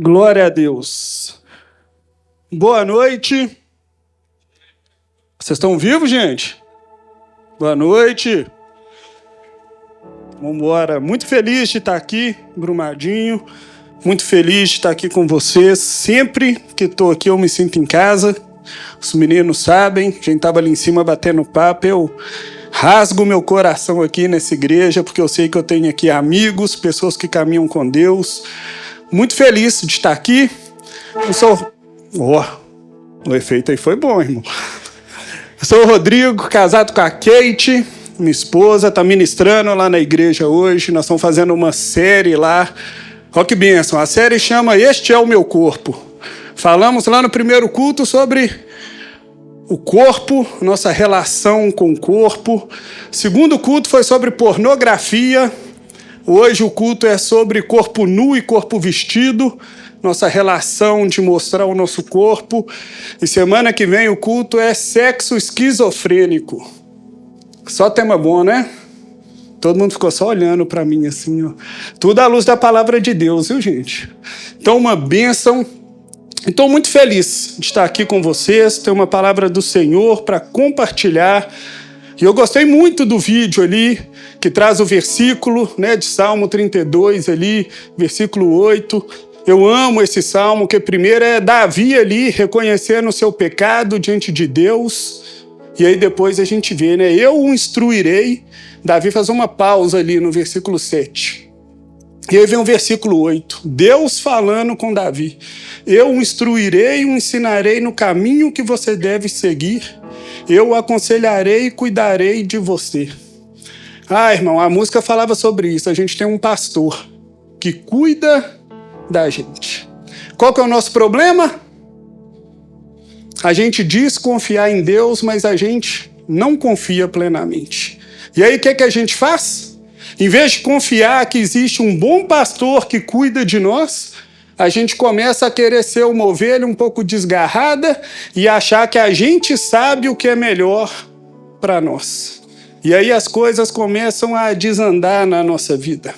Glória a Deus. Boa noite. Vocês estão vivos, gente? Boa noite. Vamos embora. Muito feliz de estar aqui, Brumadinho. Muito feliz de estar aqui com vocês. Sempre que estou aqui eu me sinto em casa. Os meninos sabem. A gente estava ali em cima batendo papo. Eu rasgo meu coração aqui nessa igreja, porque eu sei que eu tenho aqui amigos, pessoas que caminham com Deus. Muito feliz de estar aqui. Eu sou... o efeito aí foi bom, irmão. Eu sou o Rodrigo, casado com a Kate, minha esposa, está ministrando lá na igreja hoje. Nós estamos fazendo uma série lá. Olha que bênção. A série chama Este é o Meu Corpo. Falamos lá no primeiro culto sobre o corpo, nossa relação com o corpo. O segundo culto foi sobre pornografia. Hoje o culto é sobre corpo nu e corpo vestido, nossa relação de mostrar o nosso corpo. E semana que vem o culto é sexo esquizofrênico. Só tema bom, né? Todo mundo ficou só olhando para mim assim, ó. Tudo à luz da palavra de Deus, viu, gente? Então, uma bênção. Estou muito feliz de estar aqui com vocês, ter uma palavra do Senhor para compartilhar. E eu gostei muito do vídeo ali, que traz o versículo, né, de Salmo 32 ali, versículo 8. Eu amo esse salmo, que primeiro é Davi ali, reconhecendo o seu pecado diante de Deus. E aí depois a gente vê, né, eu o instruirei. Davi faz uma pausa ali no versículo 7. E aí vem o versículo 8. Deus falando com Davi. Eu o instruirei e o ensinarei no caminho que você deve seguir. Eu o aconselharei e cuidarei de você. Ah, irmão, a música falava sobre isso. A gente tem um pastor que cuida da gente. Qual que é o nosso problema? A gente diz confiar em Deus, mas a gente não confia plenamente. E aí o que a gente faz? Em vez de confiar que existe um bom pastor que cuida de nós, a gente começa a querer ser uma ovelha um pouco desgarrada e achar que a gente sabe o que é melhor para nós. E aí as coisas começam a desandar na nossa vida.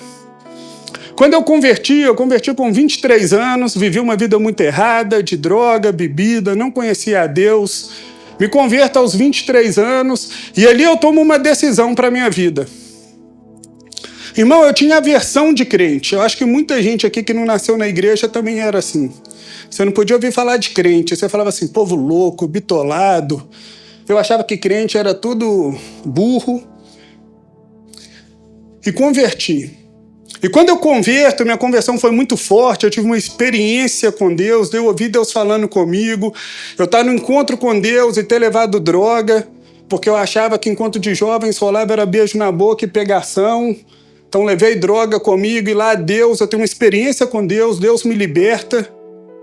Quando eu converti com 23 anos, vivi uma vida muito errada, de droga, bebida, não conhecia a Deus. Me converto aos 23 anos e ali eu tomo uma decisão para a minha vida. Irmão, eu tinha aversão de crente. Eu acho que muita gente aqui que não nasceu na igreja também era assim. Você não podia ouvir falar de crente. Você falava assim, povo louco, bitolado. Eu achava que crente era tudo burro. E converti. E quando eu converto, minha conversão foi muito forte. Eu tive uma experiência com Deus. Eu ouvi Deus falando comigo. Eu estava no encontro com Deus e ter levado droga. Porque eu achava que enquanto de jovens rolava era beijo na boca e pegação. Então levei droga comigo e lá Deus, eu tenho uma experiência com Deus, Deus me liberta,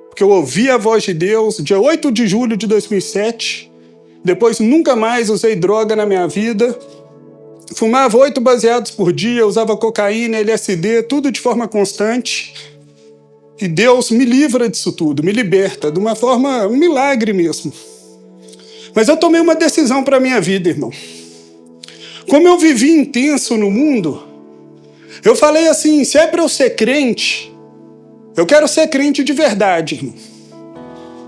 porque eu ouvi a voz de Deus, dia 8 de julho de 2007, depois nunca mais usei droga na minha vida, fumava 8 baseados por dia, usava cocaína, LSD, tudo de forma constante, e Deus me livra disso tudo, me liberta, de uma forma, um milagre mesmo. Mas eu tomei uma decisão para a minha vida, irmão. Como eu vivi intenso no mundo, eu falei assim, se é para eu ser crente, eu quero ser crente de verdade, irmão.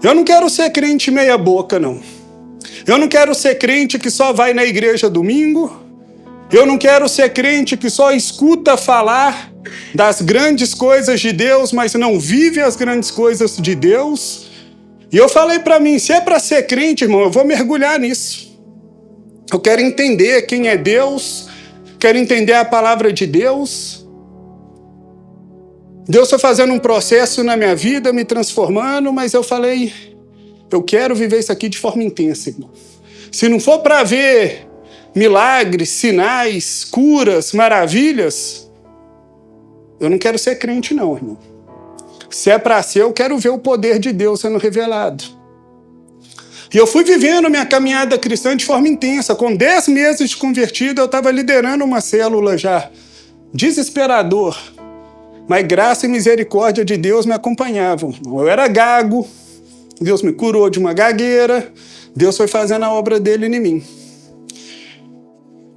Eu não quero ser crente meia boca, não. Eu não quero ser crente que só vai na igreja domingo. Eu não quero ser crente que só escuta falar das grandes coisas de Deus, mas não vive as grandes coisas de Deus. E eu falei para mim, se é para ser crente, irmão, eu vou mergulhar nisso. Eu quero entender quem é Deus. Quero entender a palavra de Deus. Deus foi fazendo um processo na minha vida, me transformando, mas eu falei, eu quero viver isso aqui de forma intensa, irmão. Se não for para ver milagres, sinais, curas, maravilhas, eu não quero ser crente não, irmão. Se é para ser, eu quero ver o poder de Deus sendo revelado. E eu fui vivendo minha caminhada cristã de forma intensa. Com 10 meses de convertido, eu estava liderando uma célula já. Desesperador. Mas graça e misericórdia de Deus me acompanhavam. Eu era gago. Deus me curou de uma gagueira. Deus foi fazendo a obra dele em mim.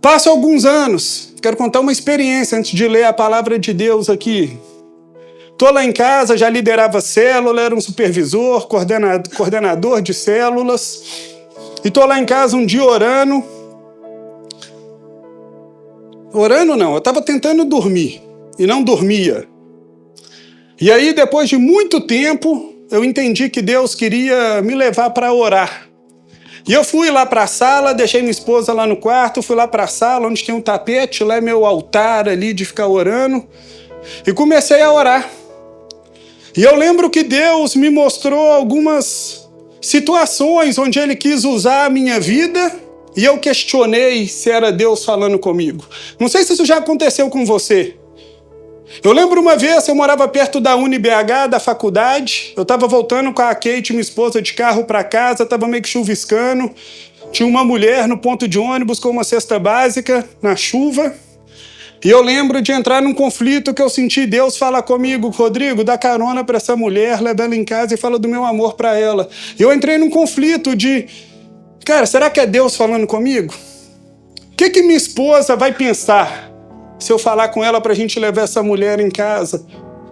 Passo alguns anos. Quero contar uma experiência antes de ler a palavra de Deus aqui. Tô lá em casa, já liderava célula, era um supervisor, coordenador de células. E tô lá em casa um dia orando. Orando não, eu estava tentando dormir e não dormia. E aí, depois de muito tempo, eu entendi que Deus queria me levar para orar. E eu fui lá para a sala, deixei minha esposa lá no quarto, fui lá para a sala onde tem um tapete, lá é meu altar ali de ficar orando, e comecei a orar. E eu lembro que Deus me mostrou algumas situações onde Ele quis usar a minha vida e eu questionei se era Deus falando comigo. Não sei se isso já aconteceu com você. Eu lembro uma vez, eu morava perto da UniBH, da faculdade, eu estava voltando com a Kate, minha esposa, de carro para casa, estava meio que chuviscando, tinha uma mulher no ponto de ônibus com uma cesta básica, na chuva, e eu lembro de entrar num conflito que eu senti Deus falar comigo: Rodrigo, dá carona para essa mulher, leva ela em casa e fala do meu amor para ela. E eu entrei num conflito de, cara, será que é Deus falando comigo? O que minha esposa vai pensar se eu falar com ela para a gente levar essa mulher em casa?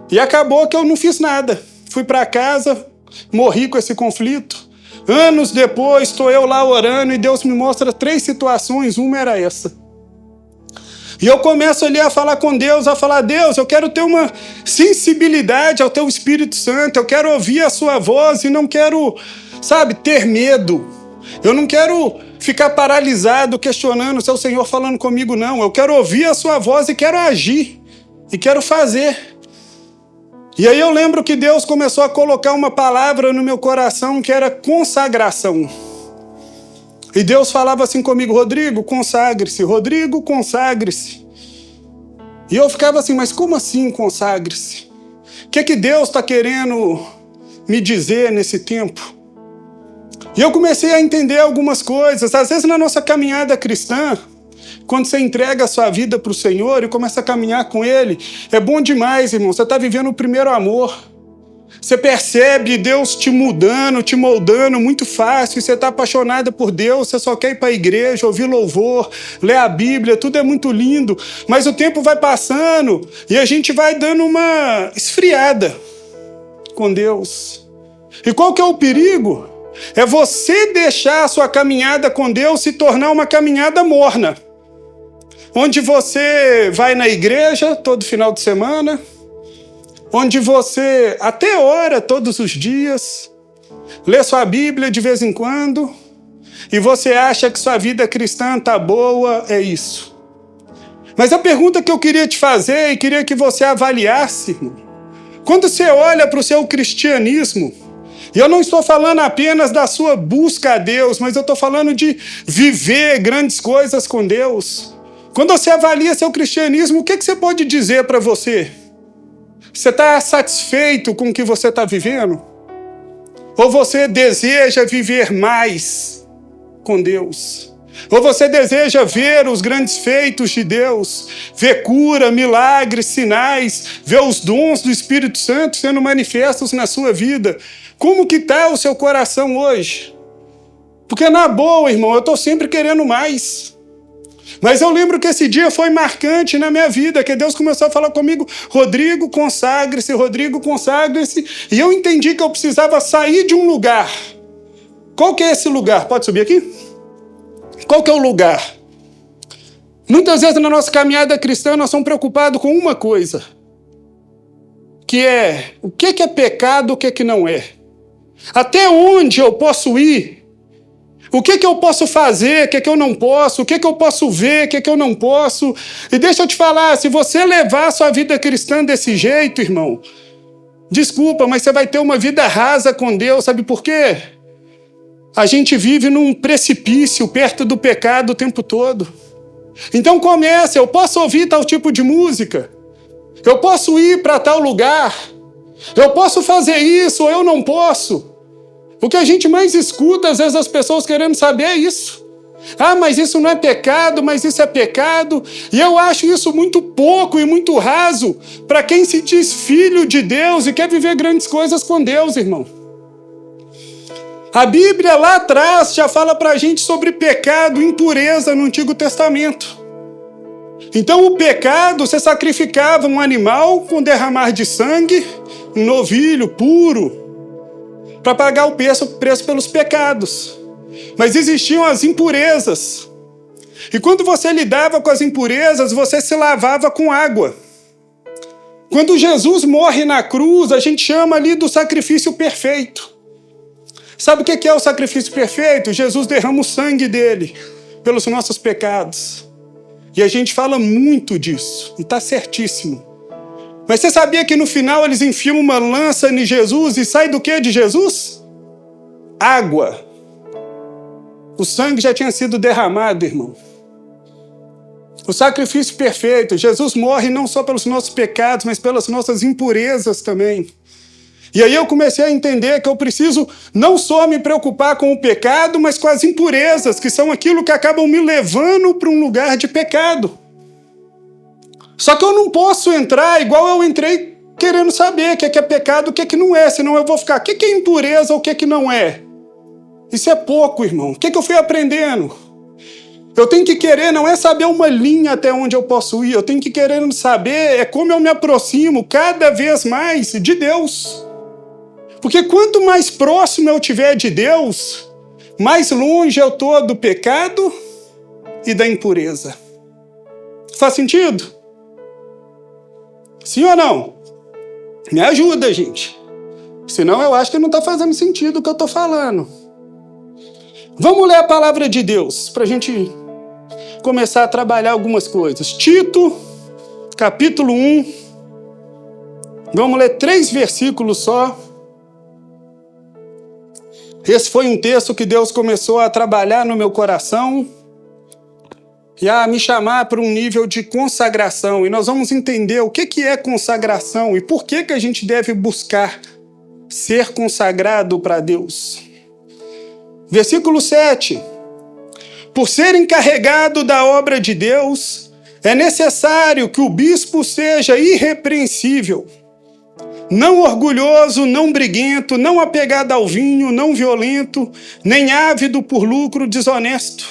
E acabou que eu não fiz nada. Fui para casa, morri com esse conflito. Anos depois, estou eu lá orando e Deus me mostra 3 situações, uma era essa. E eu começo ali a falar com Deus, a falar: Deus, eu quero ter uma sensibilidade ao Teu Espírito Santo, eu quero ouvir a Sua voz e não quero, ter medo. Eu não quero ficar paralisado, questionando se é o Senhor falando comigo, não. Eu quero ouvir a Sua voz e quero agir, e quero fazer. E aí eu lembro que Deus começou a colocar uma palavra no meu coração que era consagração. E Deus falava assim comigo: Rodrigo, consagre-se, Rodrigo, consagre-se. E eu ficava assim: mas como assim consagre-se? O que Deus está querendo me dizer nesse tempo? E eu comecei a entender algumas coisas. Às vezes na nossa caminhada cristã, quando você entrega a sua vida para o Senhor e começa a caminhar com Ele, é bom demais, irmão. Você está vivendo o primeiro amor. Você percebe Deus te mudando, te moldando muito fácil. Você está apaixonado por Deus, você só quer ir para a igreja, ouvir louvor, ler a Bíblia, tudo é muito lindo. Mas o tempo vai passando e a gente vai dando uma esfriada com Deus. E qual que é o perigo? É você deixar a sua caminhada com Deus se tornar uma caminhada morna, onde você vai na igreja todo final de semana, onde você até ora todos os dias, lê sua Bíblia de vez em quando, e você acha que sua vida cristã tá boa, é isso. Mas a pergunta que eu queria te fazer e queria que você avaliasse, quando você olha para o seu cristianismo, e eu não estou falando apenas da sua busca a Deus, mas eu estou falando de viver grandes coisas com Deus. Quando você avalia seu cristianismo, o que você pode dizer para você? Você está satisfeito com o que você está vivendo? Ou você deseja viver mais com Deus? Ou você deseja ver os grandes feitos de Deus? Ver cura, milagres, sinais, ver os dons do Espírito Santo sendo manifestos na sua vida? Como que está o seu coração hoje? Porque na boa, irmão, eu estou sempre querendo mais. Mas eu lembro que esse dia foi marcante na minha vida, que Deus começou a falar comigo: Rodrigo, consagre-se, Rodrigo, consagre-se. E eu entendi que eu precisava sair de um lugar. Qual que é esse lugar? Pode subir aqui? Qual que é o lugar? Muitas vezes na nossa caminhada cristã nós somos preocupados com uma coisa, que é o que é pecado, o que não é. Até onde eu posso ir? O que eu posso fazer, o que eu não posso? O que eu posso ver, o que eu não posso? E deixa eu te falar, se você levar a sua vida cristã desse jeito, irmão, desculpa, mas você vai ter uma vida rasa com Deus, sabe por quê? A gente vive num precipício perto do pecado o tempo todo. Então comece, eu posso ouvir tal tipo de música, eu posso ir para tal lugar, eu posso fazer isso ou eu não posso. O que a gente mais escuta, às vezes, as pessoas querendo saber é isso. Ah, mas isso não é pecado, mas isso é pecado. E eu acho isso muito pouco e muito raso para quem se diz filho de Deus e quer viver grandes coisas com Deus, irmão. A Bíblia lá atrás já fala para a gente sobre pecado e impureza no Antigo Testamento. Então o pecado, você sacrificava um animal com derramar de sangue, um novilho puro, para pagar o preço pelos pecados. Mas existiam as impurezas. E quando você lidava com as impurezas, você se lavava com água. Quando Jesus morre na cruz, a gente chama ali do sacrifício perfeito. Sabe o que é o sacrifício perfeito? Jesus derrama o sangue dele pelos nossos pecados. E a gente fala muito disso, e está certíssimo. Mas você sabia que no final eles enfiam uma lança em Jesus e sai do que de Jesus? Água. O sangue já tinha sido derramado, irmão. O sacrifício perfeito. Jesus morre não só pelos nossos pecados, mas pelas nossas impurezas também. E aí eu comecei a entender que eu preciso não só me preocupar com o pecado, mas com as impurezas, que são aquilo que acabam me levando para um lugar de pecado. Só que eu não posso entrar igual eu entrei querendo saber o que é pecado, o que não é, senão eu vou ficar, o que é impureza, o que não é? Isso é pouco, irmão. O que eu fui aprendendo? Eu tenho que querer, não é saber uma linha até onde eu posso ir, eu tenho que querer saber como eu me aproximo cada vez mais de Deus. Porque quanto mais próximo eu estiver de Deus, mais longe eu estou do pecado e da impureza. Faz sentido? Sim ou não? Me ajuda, gente. Senão eu acho que não está fazendo sentido o que eu estou falando. Vamos ler a palavra de Deus, para a gente começar a trabalhar algumas coisas. Tito, capítulo 1. Vamos ler 3 versículos só. Esse foi um texto que Deus começou a trabalhar no meu coração e a me chamar para um nível de consagração. E nós vamos entender o que é consagração e por que a gente deve buscar ser consagrado para Deus. Versículo 7. Por ser encarregado da obra de Deus, é necessário que o bispo seja irrepreensível, não orgulhoso, não briguento, não apegado ao vinho, não violento, nem ávido por lucro desonesto.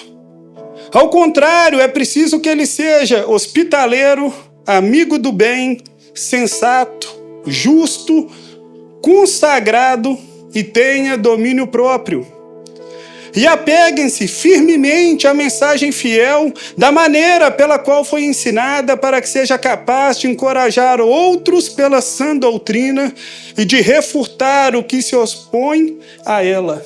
Ao contrário, é preciso que ele seja hospitaleiro, amigo do bem, sensato, justo, consagrado e tenha domínio próprio. E apeguem-se firmemente à mensagem fiel, da maneira pela qual foi ensinada, para que seja capaz de encorajar outros pela sã doutrina e de refutar o que se opõe a ela.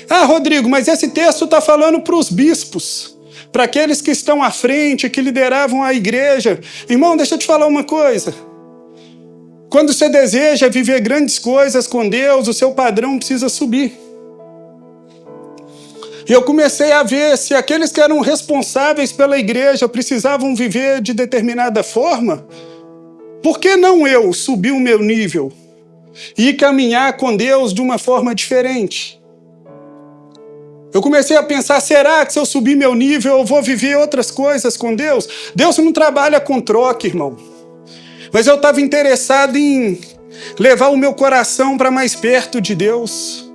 Ah, Rodrigo, mas esse texto está falando para os bispos, para aqueles que estão à frente, que lideravam a igreja. Irmão, deixa eu te falar uma coisa. Quando você deseja viver grandes coisas com Deus, o seu padrão precisa subir. E eu comecei a ver se aqueles que eram responsáveis pela igreja precisavam viver de determinada forma, por que não eu subir o meu nível e caminhar com Deus de uma forma diferente? Eu comecei a pensar, será que se eu subir meu nível eu vou viver outras coisas com Deus? Deus não trabalha com troca, irmão. Mas eu estava interessado em levar o meu coração para mais perto de Deus.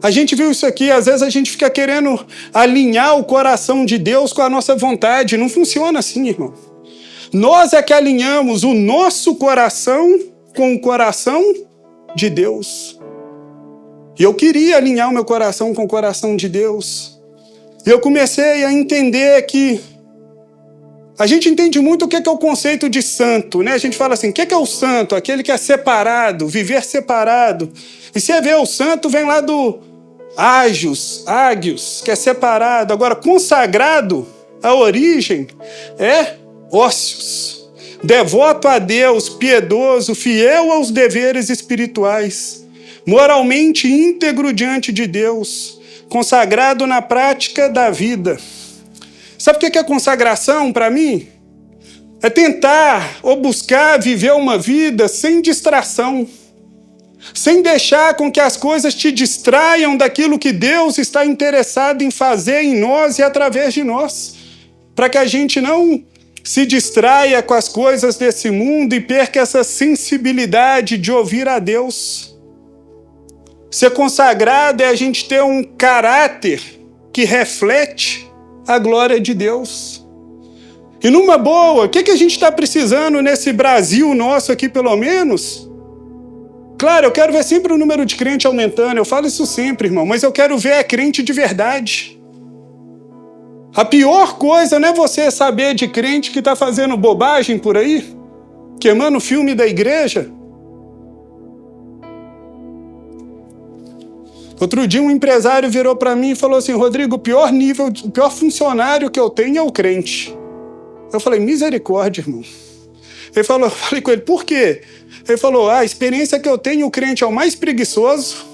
A gente viu isso aqui, às vezes a gente fica querendo alinhar o coração de Deus com a nossa vontade. Não funciona assim, irmão. Nós é que alinhamos o nosso coração com o coração de Deus. E eu queria alinhar o meu coração com o coração de Deus. E eu comecei a entender que a gente entende muito o que é o conceito de santo, né? A gente fala assim, o que é o santo? Aquele que é separado, viver separado. E você vê, o santo vem lá do ágios, que é separado. Agora, consagrado, a origem é ócios. Devoto a Deus, piedoso, fiel aos deveres espirituais, moralmente íntegro diante de Deus, consagrado na prática da vida. Sabe o que é consagração para mim? É tentar ou buscar viver uma vida sem distração, sem deixar com que as coisas te distraiam daquilo que Deus está interessado em fazer em nós e através de nós, para que a gente não se distraia com as coisas desse mundo e perca essa sensibilidade de ouvir a Deus. Ser consagrado é a gente ter um caráter que reflete a glória de Deus. E numa boa, o que a gente está precisando nesse Brasil nosso aqui, pelo menos? Claro, eu quero ver sempre o número de crente aumentando, eu falo isso sempre, irmão, mas eu quero ver crente de verdade. A pior coisa não é você saber de crente que está fazendo bobagem por aí, queimando o filme da igreja. Outro dia um empresário virou para mim e falou assim: Rodrigo, o pior funcionário que eu tenho é o crente. Eu falei: misericórdia, irmão. Ele falou, falei com ele: por quê? Ele falou: a experiência que eu tenho, o crente é o mais preguiçoso,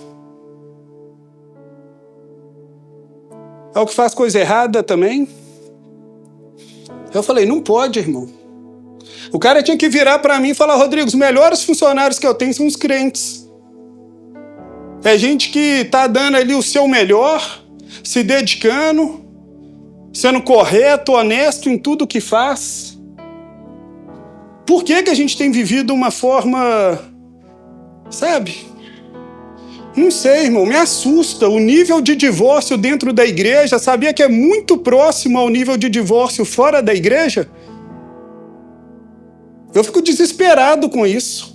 é o que faz coisa errada também. Eu falei: não pode, irmão. O cara tinha que virar para mim e falar: Rodrigo, os melhores funcionários que eu tenho são os crentes. É gente que está dando ali o seu melhor, se dedicando, sendo correto, honesto em tudo que faz. Por que a gente tem vivido uma forma, sabe? Não sei, irmão, me assusta o nível de divórcio dentro da igreja. Sabia que é muito próximo ao nível de divórcio fora da igreja? Eu fico desesperado com isso.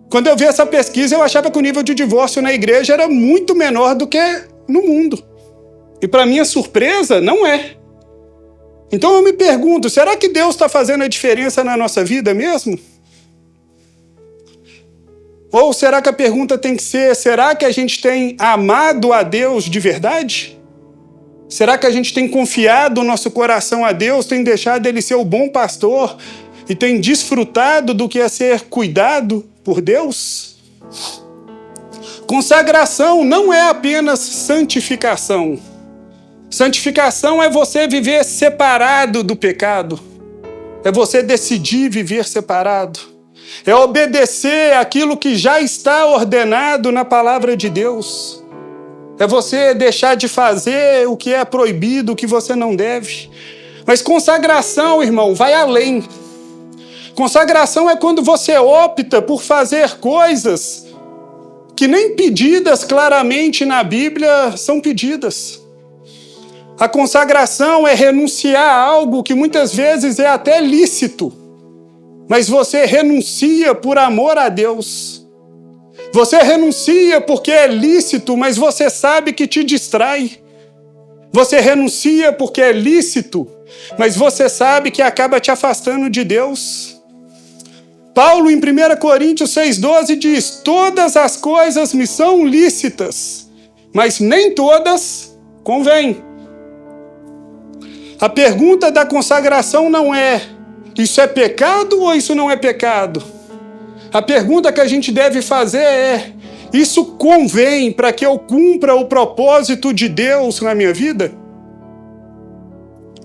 Quando eu vi essa pesquisa, eu achava que o nível de divórcio na igreja era muito menor do que no mundo. E para minha surpresa, não é. Então eu me pergunto, será que Deus está fazendo a diferença na nossa vida mesmo? Ou será que a pergunta tem que ser, será que a gente tem amado a Deus de verdade? Será que a gente tem confiado o nosso coração a Deus, tem deixado Ele ser o bom pastor e tem desfrutado do que é ser cuidado por Deus? Consagração não é apenas santificação. Santificação é você viver separado do pecado. É você decidir viver separado. É obedecer aquilo que já está ordenado na palavra de Deus. É você deixar de fazer o que é proibido, o que você não deve. Mas consagração, irmão, vai além. Consagração é quando você opta por fazer coisas que nem pedidas claramente na Bíblia são pedidas. A consagração é renunciar a algo que muitas vezes é até lícito, mas você renuncia por amor a Deus. Você renuncia porque é lícito, mas você sabe que te distrai. Você renuncia porque é lícito, mas você sabe que acaba te afastando de Deus. Paulo, em 1 Coríntios 6,12, diz: todas as coisas me são lícitas, mas nem todas convêm. A pergunta da consagração não é: isso é pecado ou isso não é pecado? A pergunta que a gente deve fazer é: isso convém para que eu cumpra o propósito de Deus na minha vida?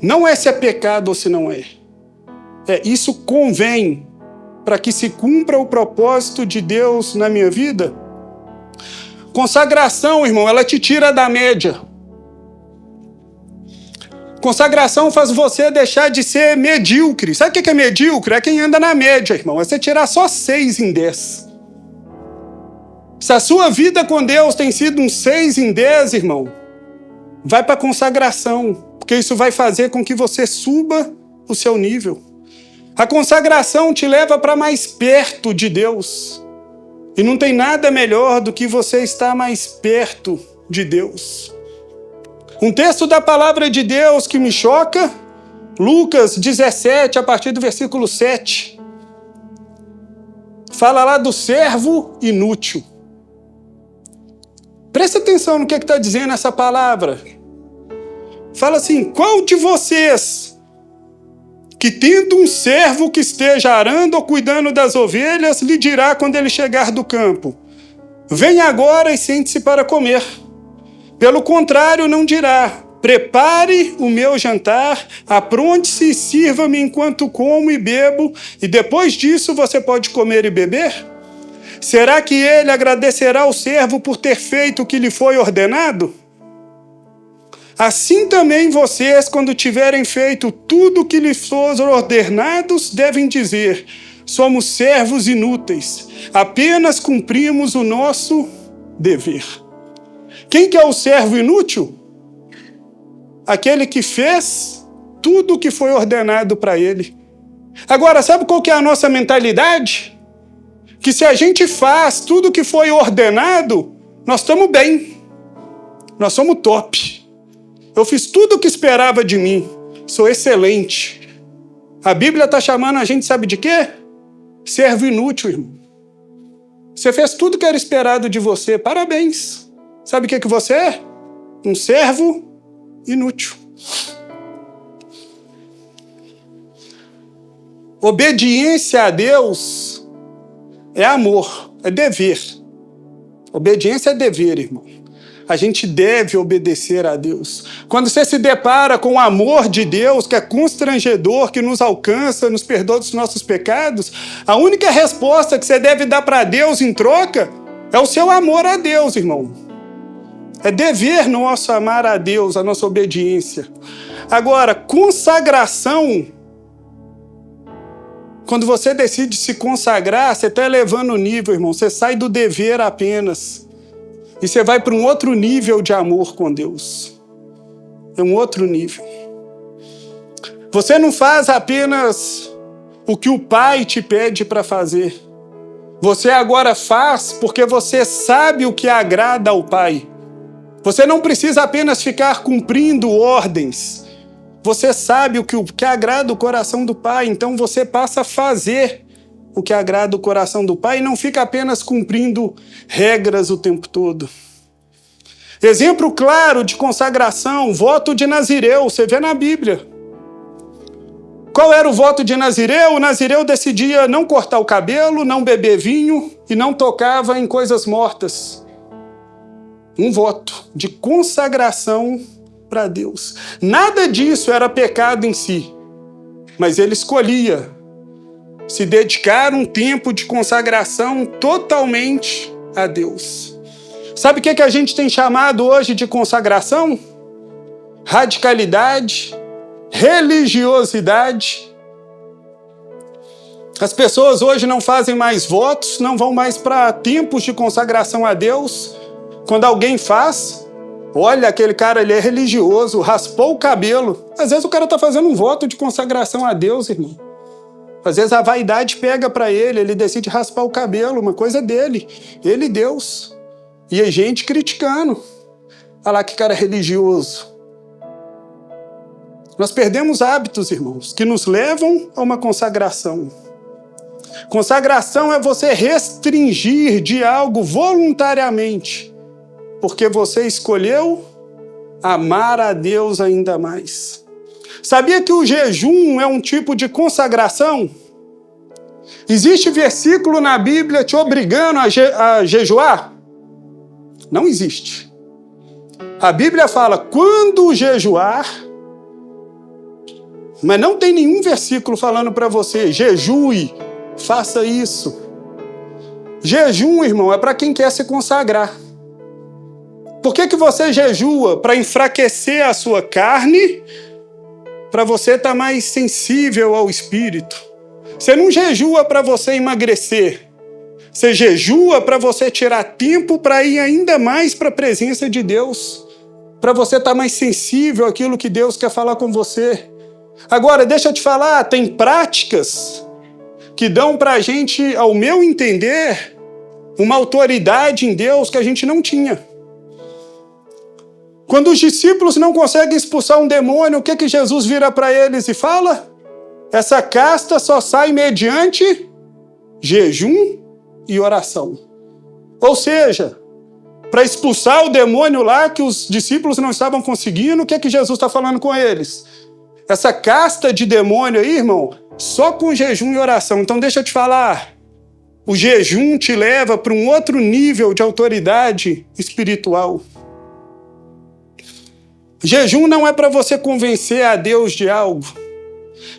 Não é se é pecado ou se não é. É: isso convém para que se cumpra o propósito de Deus na minha vida? Consagração, irmão, ela te tira da média. Consagração faz você deixar de ser medíocre. Sabe o que é medíocre? É quem anda na média, irmão. É você tirar só 6 em 10. Se a sua vida com Deus tem sido um 6 em 10, irmão, vai para a consagração, porque isso vai fazer com que você suba o seu nível. A consagração te leva para mais perto de Deus. E não tem nada melhor do que você estar mais perto de Deus. Um texto da palavra de Deus que me choca, Lucas 17, a partir do versículo 7. Fala lá do servo inútil. Presta atenção no que está dizendo essa palavra. Fala assim: qual de vocês, que tendo um servo que esteja arando ou cuidando das ovelhas, lhe dirá quando ele chegar do campo: venha agora e sente-se para comer? Pelo contrário, não dirá: prepare o meu jantar, apronte-se e sirva-me enquanto como e bebo, e depois disso você pode comer e beber? Será que ele agradecerá ao servo por ter feito o que lhe foi ordenado? Assim também vocês, quando tiverem feito tudo o que lhes for ordenados, devem dizer: somos servos inúteis, apenas cumprimos o nosso dever. Quem que é o servo inútil? Aquele que fez tudo o que foi ordenado para ele. Agora, sabe qual que é a nossa mentalidade? Que se a gente faz tudo o que foi ordenado, nós estamos bem. Nós somos top. Eu fiz tudo o que esperava de mim. Sou excelente. A Bíblia está chamando a gente, sabe de quê? Servo inútil, irmão. Você fez tudo que era esperado de você. Parabéns. Sabe o que você é? Um servo inútil. Obediência a Deus é amor, é dever. Obediência é dever, irmão. A gente deve obedecer a Deus. Quando você se depara com o amor de Deus, que é constrangedor, que nos alcança, nos perdoa dos nossos pecados, a única resposta que você deve dar para Deus em troca é o seu amor a Deus, irmão. É dever nosso amar a Deus, a nossa obediência. Agora, consagração, quando você decide se consagrar, você está elevando o nível, irmão. Você sai do dever apenas. E você vai para um outro nível de amor com Deus. É um outro nível. Você não faz apenas o que o Pai te pede para fazer. Você agora faz porque você sabe o que agrada ao Pai. Você não precisa apenas ficar cumprindo ordens. Você sabe o que agrada o coração do Pai, então você passa a fazer o que agrada o coração do Pai e não fica apenas cumprindo regras o tempo todo. Exemplo claro de consagração, voto de Nazireu, você vê na Bíblia. Qual era o voto de Nazireu? O Nazireu decidia não cortar o cabelo, não beber vinho e não tocava em coisas mortas. Um voto de consagração para Deus. Nada disso era pecado em si, mas ele escolhia se dedicar um tempo de consagração totalmente a Deus. Sabe o que a gente tem chamado hoje de consagração? Radicalidade, religiosidade. As pessoas hoje não fazem mais votos, não vão mais para tempos de consagração a Deus. Quando alguém faz, olha, aquele cara, ele é religioso, raspou o cabelo. Às vezes o cara está fazendo um voto de consagração a Deus, irmão. Às vezes a vaidade pega para ele decide raspar o cabelo, uma coisa dele. Ele e Deus. E a gente criticando. Olha lá que cara religioso. Nós perdemos hábitos, irmãos, que nos levam a uma consagração. Consagração é você restringir de algo voluntariamente, porque você escolheu amar a Deus ainda mais. Sabia que o jejum é um tipo de consagração? Existe versículo na Bíblia te obrigando a jejuar? Não existe. A Bíblia fala, quando jejuar, mas não tem nenhum versículo falando para você, jejue, faça isso. Jejum, irmão, é para quem quer se consagrar. Por que você jejua? Para enfraquecer a sua carne, para você estar mais sensível ao Espírito. Você não jejua para você emagrecer. Você jejua para você tirar tempo para ir ainda mais para a presença de Deus. Para você estar mais sensível àquilo que Deus quer falar com você. Agora, deixa eu te falar, tem práticas que dão para a gente, ao meu entender, uma autoridade em Deus que a gente não tinha. Quando os discípulos não conseguem expulsar um demônio, o que Jesus vira para eles e fala? Essa casta só sai mediante jejum e oração. Ou seja, para expulsar o demônio lá que os discípulos não estavam conseguindo, o que Jesus está falando com eles? Essa casta de demônio aí, irmão, só com jejum e oração. Então deixa eu te falar, o jejum te leva para um outro nível de autoridade espiritual. Jejum não é para você convencer a Deus de algo.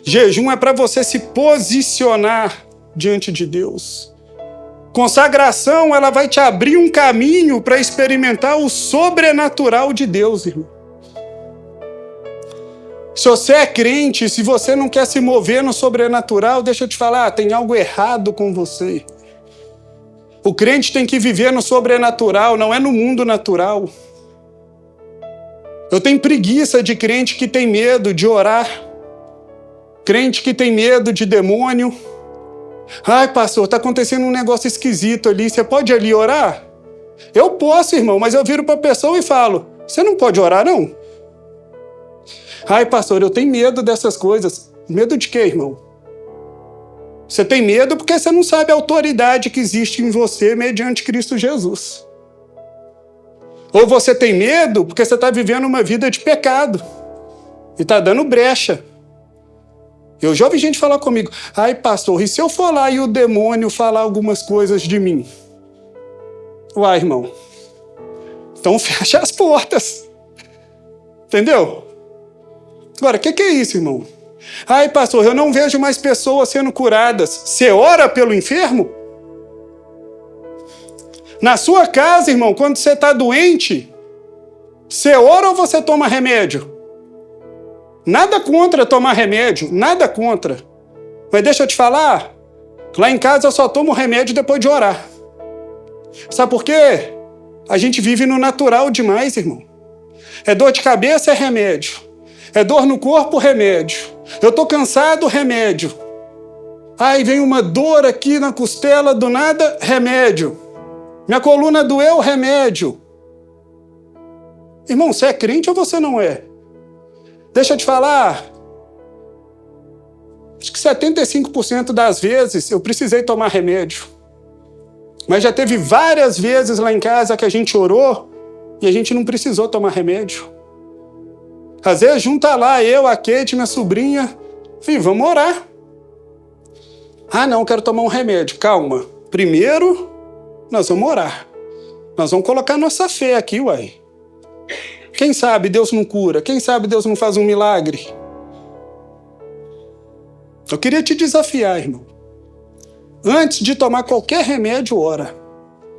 Jejum é para você se posicionar diante de Deus. Consagração, ela vai te abrir um caminho para experimentar o sobrenatural de Deus, irmão. Se você é crente, se você não quer se mover no sobrenatural, deixa eu te falar, tem algo errado com você. O crente tem que viver no sobrenatural, não é no mundo natural. Eu tenho preguiça de crente que tem medo de orar Crente que tem medo de demônio. Ai, pastor, está acontecendo um negócio esquisito ali. Você pode ali orar? Eu posso, irmão, mas eu viro para a pessoa e falo, você não pode orar, não? Ai, pastor, eu tenho medo dessas coisas. Medo de quê, irmão? Você tem medo porque você não sabe a autoridade que existe em você mediante Cristo Jesus. Ou você tem medo porque você está vivendo uma vida de pecado e está dando brecha. Eu já ouvi gente falar comigo, ai, pastor, e se eu for lá e o demônio falar algumas coisas de mim? Uai, irmão, então fecha as portas. Entendeu? Agora, o que é isso, irmão? Ai, pastor, eu não vejo mais pessoas sendo curadas. Você ora pelo enfermo? Na sua casa, irmão, quando você está doente, você ora ou você toma remédio? Nada contra tomar remédio, nada contra. Mas deixa eu te falar, lá em casa eu só tomo remédio depois de orar. Sabe por quê? A gente vive no natural demais, irmão. É dor de cabeça, é remédio. É dor no corpo, remédio. Eu tô cansado, remédio. Aí vem uma dor aqui na costela, do nada, remédio. Minha coluna doeu, remédio. Irmão, você é crente ou você não é? Deixa eu te falar. Acho que 75% das vezes eu precisei tomar remédio. Mas já teve várias vezes lá em casa que a gente orou e a gente não precisou tomar remédio. Às vezes junta lá eu, a Kate, minha sobrinha. Filho, vamos orar. Ah, não, quero tomar um remédio. Calma. Primeiro, nós vamos orar. Nós vamos colocar nossa fé aqui, uai. Quem sabe Deus não cura? Quem sabe Deus não faz um milagre? Eu queria te desafiar, irmão. Antes de tomar qualquer remédio, ora.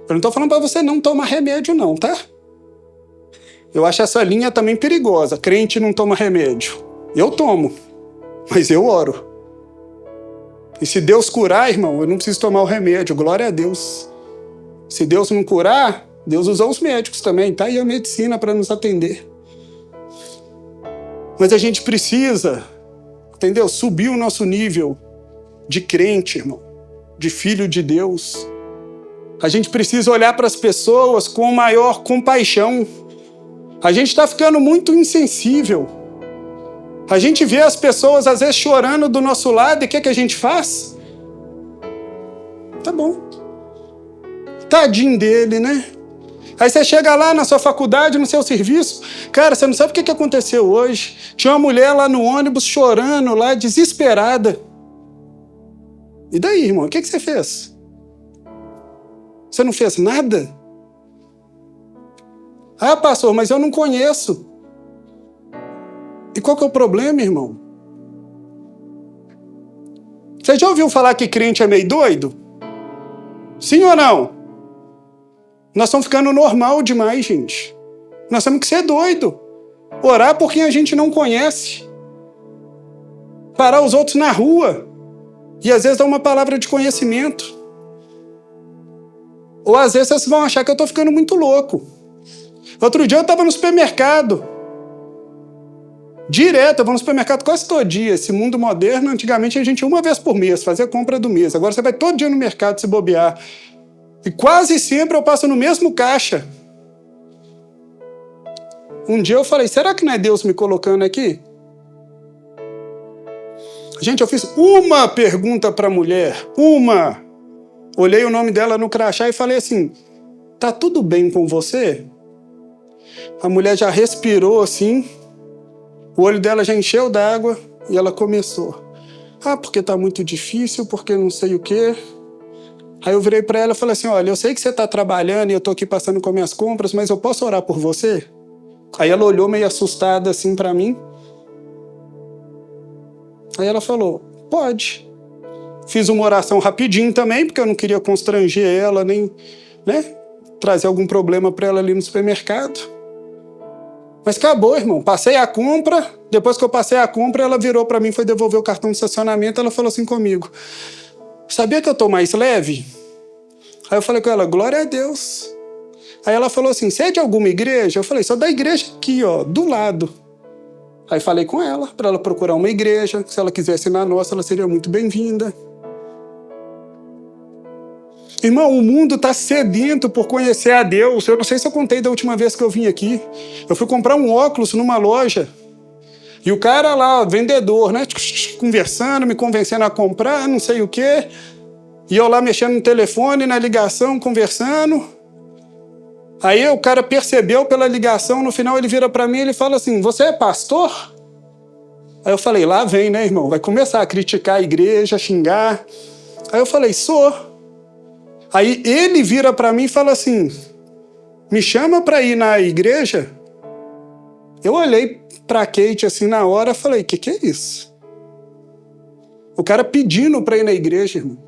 Eu não estou falando para você não tomar remédio, não, tá? Eu acho essa linha também perigosa. Crente não toma remédio. Eu tomo, mas eu oro. E se Deus curar, irmão, eu não preciso tomar o remédio. Glória a Deus. Se Deus não curar, Deus usa os médicos também. Tá aí a medicina para nos atender. Mas a gente precisa, entendeu? Subir o nosso nível de crente, irmão. De filho de Deus. A gente precisa olhar para as pessoas com maior compaixão. A gente está ficando muito insensível. A gente vê as pessoas às vezes chorando do nosso lado e o que a gente faz? Tá bom. Tadinho dele, né? Aí você chega lá na sua faculdade, no seu serviço, cara, você não sabe o que aconteceu hoje. Tinha uma mulher lá no ônibus chorando lá, desesperada. E daí, irmão, o que você fez? Você não fez nada? Ah, pastor, mas eu não conheço. E qual que é o problema, irmão? Você já ouviu falar que crente é meio doido? Sim ou não? Nós estamos ficando normal demais, gente. Nós temos que ser doido. Orar por quem a gente não conhece. Parar os outros na rua. E às vezes dar uma palavra de conhecimento. Ou às vezes vocês vão achar que eu estou ficando muito louco. Outro dia eu estava no supermercado. Direto, eu vou no supermercado quase todo dia. Esse mundo moderno, antigamente a gente ia uma vez por mês, fazia a compra do mês. Agora você vai todo dia no mercado se bobear. E quase sempre eu passo no mesmo caixa. Um dia eu falei, será que não é Deus me colocando aqui? Gente, eu fiz uma pergunta para a mulher. Uma. Olhei o nome dela no crachá e falei assim, tá tudo bem com você? A mulher já respirou assim, o olho dela já encheu d'água e ela começou. Ah, porque tá muito difícil, porque não sei o quê. Aí eu virei para ela e falei assim, olha, eu sei que você tá trabalhando e eu tô aqui passando com minhas compras, mas eu posso orar por você? Aí ela olhou meio assustada assim para mim. Aí ela falou, pode. Fiz uma oração rapidinho também, porque eu não queria constranger ela, nem, né, trazer algum problema para ela ali no supermercado. Mas acabou, irmão. Passei a compra. Depois que eu passei a compra, ela virou para mim, foi devolver o cartão de estacionamento. Ela falou assim comigo, sabia que eu tô mais leve? Aí eu falei com ela, glória a Deus. Aí ela falou assim, você é de alguma igreja? Eu falei, sou da igreja aqui, ó, do lado. Aí falei com ela, para ela procurar uma igreja. Se ela quisesse ir na nossa, ela seria muito bem-vinda. Irmão, o mundo está sedento por conhecer a Deus. Eu não sei se eu contei da última vez que eu vim aqui. Eu fui comprar um óculos numa loja. E o cara lá, vendedor, né? Conversando, me convencendo a comprar, não sei o quê. E eu lá mexendo no telefone, na ligação, conversando. Aí o cara percebeu pela ligação, no final ele vira para mim e ele fala assim, você é pastor? Aí eu falei, lá vem, né, irmão? Vai começar a criticar a igreja, xingar. Aí eu falei, sou. Aí ele vira para mim e fala assim, me chama para ir na igreja? Eu olhei para Kate assim na hora e falei, que é isso? O cara pedindo para ir na igreja, irmão.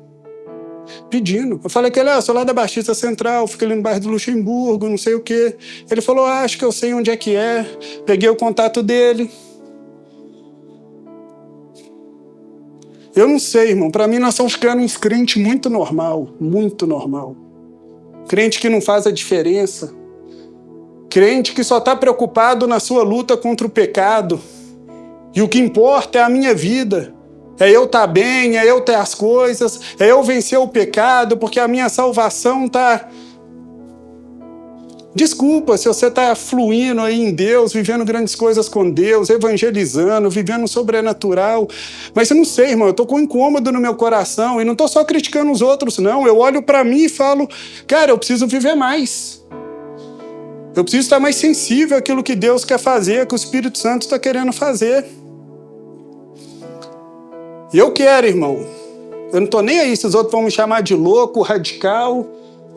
Pedindo. Eu falei que ele, sou lá da Baixista Central, fico ali no bairro do Luxemburgo, não sei o quê. Ele falou, acho que eu sei onde é que é. Peguei o contato dele. Eu não sei, irmão. Para mim, nós estamos ficando uns crentes muito normal. Muito normal. Crente que não faz a diferença. Crente que só está preocupado na sua luta contra o pecado. E o que importa é a minha vida. É eu estar bem, é eu ter as coisas, é eu vencer o pecado, porque a minha salvação está... Desculpa se você está fluindo aí em Deus, vivendo grandes coisas com Deus, evangelizando, vivendo o sobrenatural. Mas eu não sei, irmão, eu estou com um incômodo no meu coração e não estou só criticando os outros, não. Eu olho para mim e falo, cara, eu preciso viver mais. Eu preciso estar mais sensível àquilo que Deus quer fazer, que o Espírito Santo está querendo fazer. E eu quero, irmão. Eu não estou nem aí se os outros vão me chamar de louco, radical,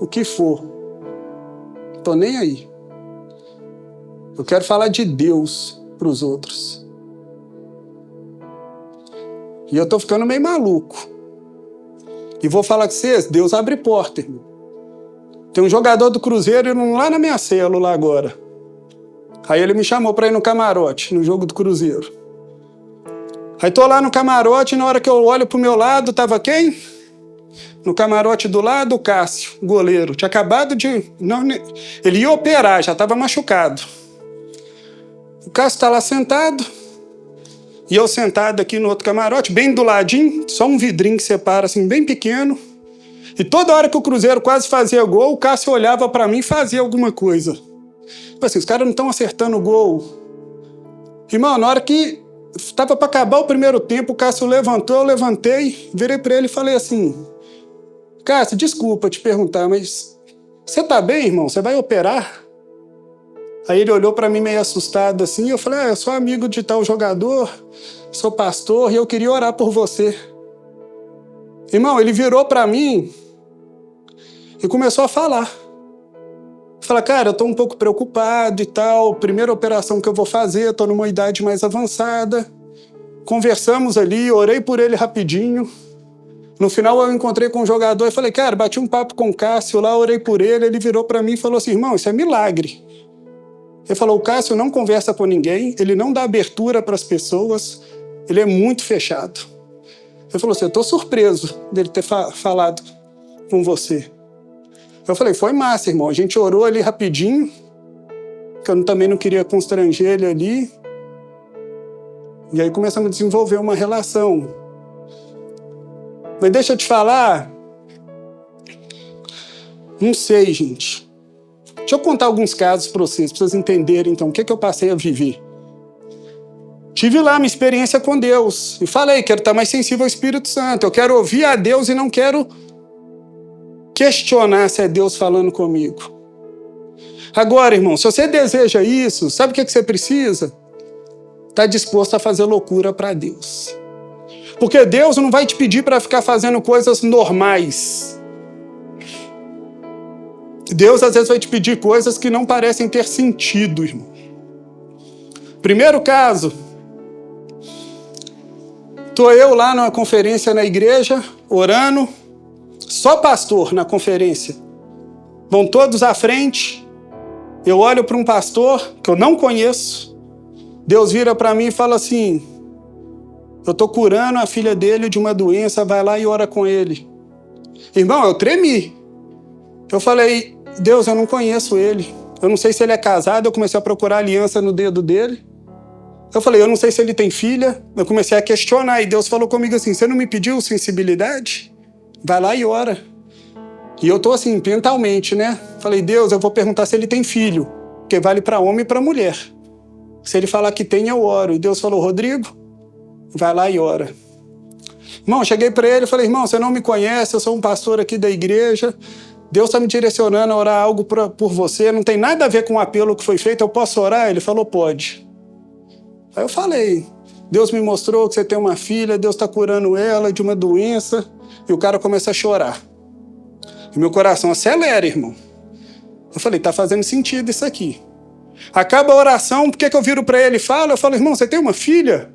o que for. Estou nem aí. Eu quero falar de Deus para os outros. E eu estou ficando meio maluco. E vou falar com vocês, Deus abre porta, irmão. Tem um jogador do Cruzeiro indo lá na minha célula agora. Aí ele me chamou para ir no camarote, no jogo do Cruzeiro. Aí tô lá no camarote, e na hora que eu olho pro meu lado, tava quem? No camarote do lado, o Cássio, goleiro. Tinha acabado de... Não, ele ia operar, já tava machucado. O Cássio tá lá sentado. E eu sentado aqui no outro camarote, bem do ladinho, só um vidrinho que separa, assim, bem pequeno. E toda hora que o Cruzeiro quase fazia gol, o Cássio olhava pra mim e fazia alguma coisa. Tipo assim, os caras não estão acertando o gol. Irmão, na hora que estava para acabar o primeiro tempo, o Cássio levantou, eu levantei, virei para ele e falei assim, Cássio, desculpa te perguntar, mas você tá bem, irmão? Você vai operar? Aí ele olhou para mim meio assustado assim, e eu falei, eu sou amigo de tal jogador, sou pastor e eu queria orar por você. Irmão, ele virou para mim e começou a falar. Fala, cara, eu tô um pouco preocupado e tal, primeira operação que eu vou fazer, tô numa idade mais avançada. Conversamos ali, orei por ele rapidinho. No final eu encontrei com um jogador e falei, cara, bati um papo com o Cássio lá, orei por ele, ele virou pra mim e falou assim, irmão, isso é milagre. Ele falou, o Cássio não conversa com ninguém, ele não dá abertura para as pessoas, ele é muito fechado. Ele falou assim, eu tô surpreso dele ter falado com você. Eu falei, foi massa, irmão. A gente orou ali rapidinho, que eu também não queria constranger ele ali. E aí começamos a desenvolver uma relação. Mas deixa eu te falar, não sei, gente. Deixa eu contar alguns casos para vocês entenderem, então, o que eu passei a viver. Tive lá minha experiência com Deus. E falei, quero estar mais sensível ao Espírito Santo. Eu quero ouvir a Deus e não quero questionar se é Deus falando comigo. Agora, irmão, se você deseja isso, sabe o que você precisa? Estar disposto a fazer loucura para Deus. Porque Deus não vai te pedir para ficar fazendo coisas normais. Deus, às vezes, vai te pedir coisas que não parecem ter sentido, irmão. Primeiro caso, estou eu lá numa conferência na igreja, orando, só pastor na conferência. Vão todos à frente. Eu olho para um pastor que eu não conheço. Deus vira para mim e fala assim, eu estou curando a filha dele de uma doença, vai lá e ora com ele. Irmão, eu tremi. Eu falei, Deus, eu não conheço ele. Eu não sei se ele é casado, eu comecei a procurar aliança no dedo dele. Eu falei, eu não sei se ele tem filha. Eu comecei a questionar e Deus falou comigo assim, você não me pediu sensibilidade? Vai lá e ora. E eu tô assim, mentalmente, né? Falei, Deus, eu vou perguntar se ele tem filho, porque vale para homem e para mulher. Se ele falar que tem, eu oro. E Deus falou, Rodrigo, vai lá e ora. Irmão, cheguei para ele e falei, irmão, você não me conhece, eu sou um pastor aqui da igreja, Deus está me direcionando a orar algo por você, não tem nada a ver com o apelo que foi feito, eu posso orar? Ele falou, pode. Aí eu falei, Deus me mostrou que você tem uma filha, Deus está curando ela de uma doença, e o cara começa a chorar. E meu coração acelera, irmão. Eu falei, tá fazendo sentido isso aqui. Acaba a oração, por que eu viro para ele e falo? Eu falo, irmão, você tem uma filha?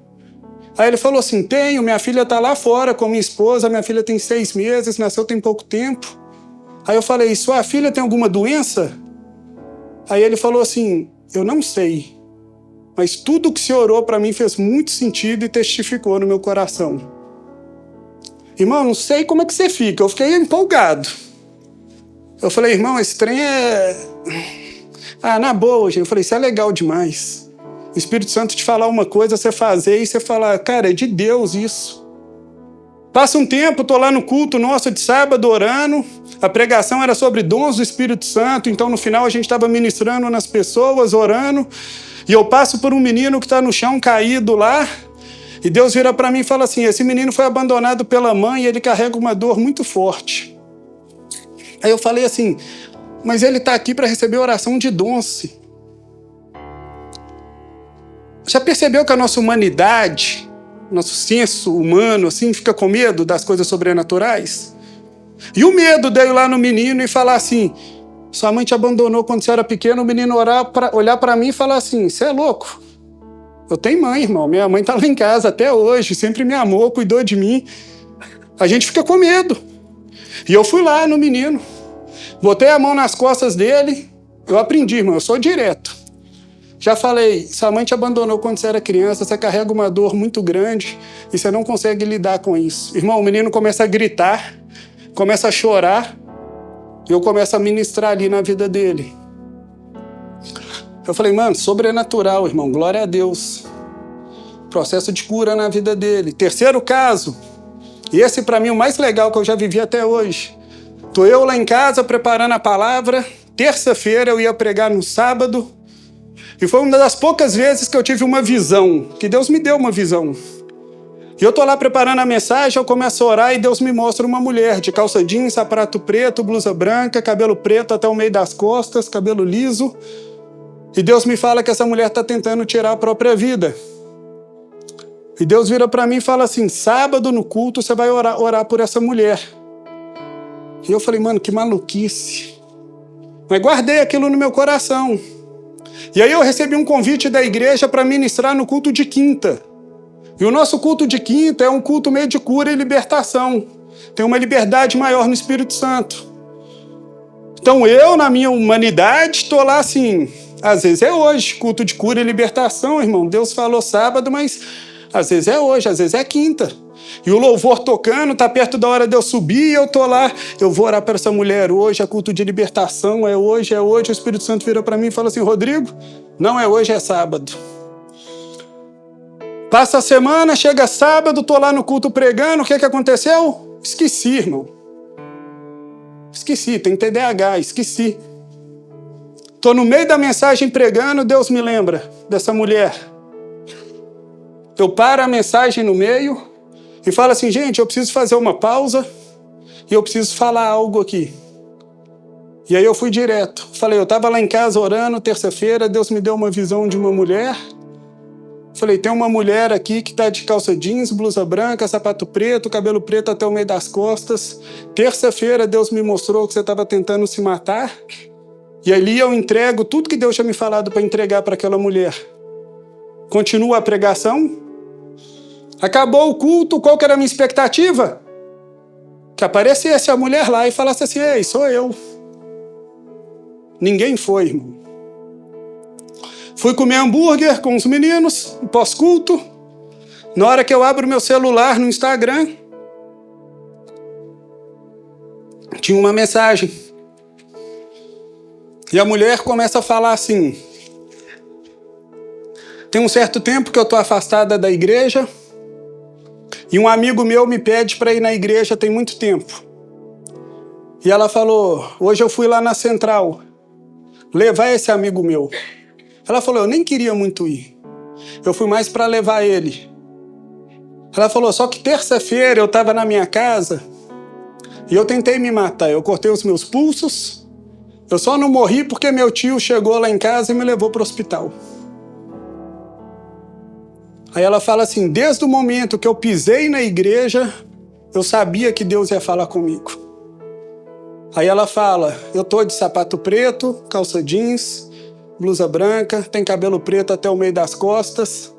Aí ele falou assim, tenho, minha filha está lá fora com minha esposa, minha filha tem 6 meses, nasceu tem pouco tempo. Aí eu falei, sua filha tem alguma doença? Aí ele falou assim, eu não sei, mas tudo que você orou para mim fez muito sentido e testificou no meu coração. Irmão, não sei como é que você fica, eu fiquei empolgado. Eu falei, irmão, esse trem é... na boa, gente. Eu falei, isso é legal demais. O Espírito Santo te falar uma coisa, você fazer e você falar, cara, é de Deus isso. Passa um tempo, tô lá no culto nosso de sábado orando, a pregação era sobre dons do Espírito Santo, então no final a gente estava ministrando nas pessoas, orando, e eu passo por um menino que está no chão caído lá, e Deus vira para mim e fala assim, esse menino foi abandonado pela mãe e ele carrega uma dor muito forte. Aí eu falei assim, mas ele está aqui para receber oração de Donce. Já percebeu que a nossa humanidade, nosso senso humano, assim, fica com medo das coisas sobrenaturais? E o medo de eu ir lá no menino e falar assim, sua mãe te abandonou quando você era pequeno, o menino olhar para mim e falar assim, você é louco? Eu tenho mãe, irmão, minha mãe está lá em casa até hoje, sempre me amou, cuidou de mim. A gente fica com medo. E eu fui lá no menino, botei a mão nas costas dele, eu aprendi, irmão, eu sou direto. Já falei, sua mãe te abandonou quando você era criança, você carrega uma dor muito grande e você não consegue lidar com isso. Irmão, o menino começa a gritar, começa a chorar e eu começo a ministrar ali na vida dele. Eu falei, mano, sobrenatural, irmão, glória a Deus. Processo de cura na vida dele. Terceiro caso, e esse para mim é o mais legal que eu já vivi até hoje. Tô eu lá em casa preparando a palavra, terça-feira eu ia pregar no sábado, e foi uma das poucas vezes que eu tive uma visão, que Deus me deu uma visão. E eu tô lá preparando a mensagem, eu começo a orar e Deus me mostra uma mulher de calça jeans, sapato preto, blusa branca, cabelo preto até o meio das costas, cabelo liso. E Deus me fala que essa mulher está tentando tirar a própria vida. E Deus vira para mim e fala assim, sábado no culto você vai orar por essa mulher. E eu falei, mano, que maluquice. Mas guardei aquilo no meu coração. E aí eu recebi um convite da igreja para ministrar no culto de quinta. E o nosso culto de quinta é um culto meio de cura e libertação. Tem uma liberdade maior no Espírito Santo. Então eu, na minha humanidade, estou lá assim, às vezes é hoje, culto de cura e libertação, irmão. Deus falou sábado, mas às vezes é hoje, às vezes é quinta. E o louvor tocando, tá perto da hora de eu subir, e eu tô lá, eu vou orar para essa mulher hoje, é culto de libertação, é hoje, o Espírito Santo vira para mim e fala assim, Rodrigo, não é hoje, é sábado. Passa a semana, chega sábado, tô lá no culto pregando, o que aconteceu? Esqueci, irmão. Esqueci, tem TDAH, esqueci. Tô no meio da mensagem pregando, Deus me lembra dessa mulher. Eu paro a mensagem no meio e falo assim, gente, eu preciso fazer uma pausa e eu preciso falar algo aqui. E aí eu fui direto. Falei, eu estava lá em casa orando, terça-feira, Deus me deu uma visão de uma mulher. Falei, tem uma mulher aqui que está de calça jeans, blusa branca, sapato preto, cabelo preto até o meio das costas. Terça-feira Deus me mostrou que você estava tentando se matar. E ali eu entrego tudo que Deus tinha me falado para entregar para aquela mulher. Continua a pregação. Acabou o culto, qual que era a minha expectativa? Que aparecesse a mulher lá e falasse assim, ei, sou eu. Ninguém foi, irmão. Fui comer hambúrguer com os meninos, pós-culto. Na hora que eu abro meu celular no Instagram, tinha uma mensagem. E a mulher começa a falar assim, Tem um certo tempo que eu estou afastada da igreja e um amigo meu me pede para ir na igreja tem muito tempo. E ela falou, hoje eu fui lá na central levar esse amigo meu. Ela falou, eu nem queria muito ir. Eu fui mais para levar ele. Ela falou, só que terça-feira eu estava na minha casa e eu tentei me matar. Eu cortei os meus pulsos. Eu só não morri porque meu tio chegou lá em casa e me levou para o hospital. Aí ela fala assim, desde o momento que eu pisei na igreja, eu sabia que Deus ia falar comigo. Aí ela fala, eu tô de sapato preto, calça jeans, blusa branca, tem cabelo preto até o meio das costas.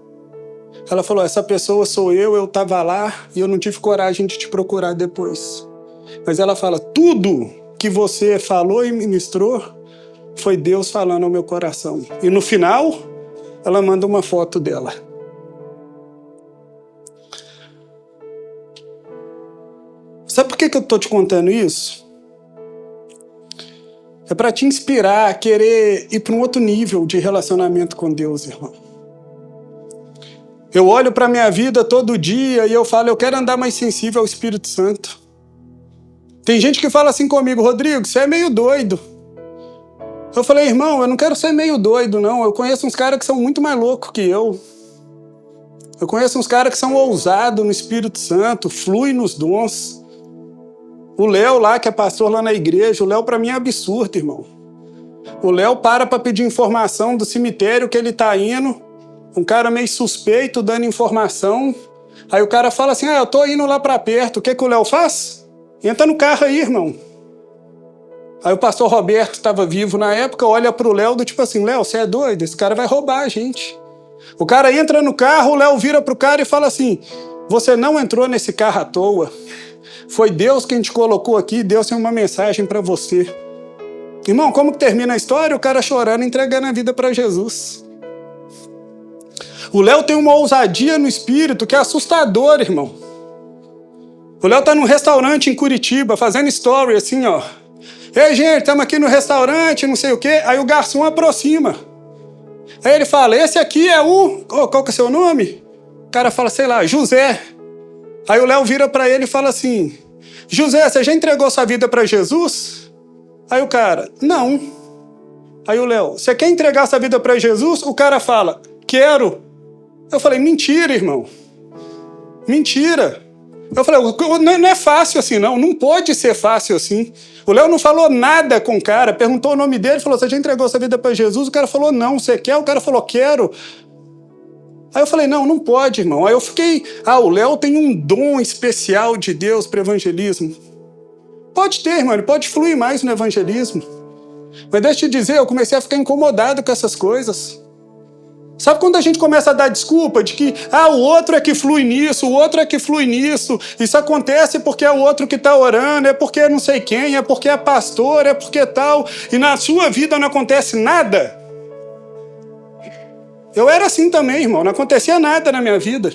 Ela falou, essa pessoa sou eu tava lá e eu não tive coragem de te procurar depois. Mas ela fala, tudo que você falou e ministrou foi Deus falando ao meu coração. E no final, ela manda uma foto dela. Sabe por que eu tô te contando isso? É para te inspirar a querer ir para um outro nível de relacionamento com Deus, irmão. Eu olho para a minha vida todo dia e eu falo, eu quero andar mais sensível ao Espírito Santo. Tem gente que fala assim comigo, Rodrigo, você é meio doido. Eu falei, irmão, eu não quero ser meio doido, não. Eu conheço uns caras que são muito mais loucos que eu. Eu conheço uns caras que são ousados no Espírito Santo, fluem nos dons. O Léo lá, que é pastor lá na igreja, o Léo pra mim é absurdo, irmão. O Léo para pedir informação do cemitério que ele tá indo, um cara meio suspeito dando informação, aí o cara fala assim, eu tô indo lá pra perto, o que o Léo faz? Entra no carro aí, irmão. Aí o pastor Roberto estava vivo na época, olha pro Léo do tipo assim, Léo, você é doido? Esse cara vai roubar a gente. O cara entra no carro, o Léo vira pro cara e fala assim, você não entrou nesse carro à toa. Foi Deus quem te colocou aqui, Deus tem uma mensagem para você. Irmão, como que termina a história? O cara chorando, entregando a vida para Jesus. O Léo tem uma ousadia no espírito que é assustadora, irmão. O Léo tá num restaurante em Curitiba, fazendo story assim, ó. Ei, gente, estamos aqui no restaurante, não sei o quê. Aí o garçom aproxima. Aí ele fala, esse aqui é o... qual que é o seu nome? O cara fala, sei lá, José. Aí o Léo vira para ele e fala assim, José, você já entregou sua vida para Jesus? Aí o cara, não. Aí o Léo, você quer entregar sua vida para Jesus? O cara fala, quero. Eu falei, mentira, irmão. Mentira. Eu falei, não é fácil assim, não pode ser fácil assim. O Léo não falou nada com o cara, perguntou o nome dele, falou, você já entregou sua vida para Jesus? O cara falou, não, você quer? O cara falou, quero. Aí eu falei, não pode, irmão. Aí eu fiquei, o Léo tem um dom especial de Deus para evangelismo. Pode ter, irmão, ele pode fluir mais no evangelismo. Mas deixa eu te dizer, eu comecei a ficar incomodado com essas coisas. Sabe quando a gente começa a dar desculpa de que, o outro é que flui nisso, o outro é que flui nisso, isso acontece porque é o outro que está orando, é porque é não sei quem, é porque é pastor, é porque tal, e na sua vida não acontece nada? Eu era assim também, irmão, não acontecia nada na minha vida.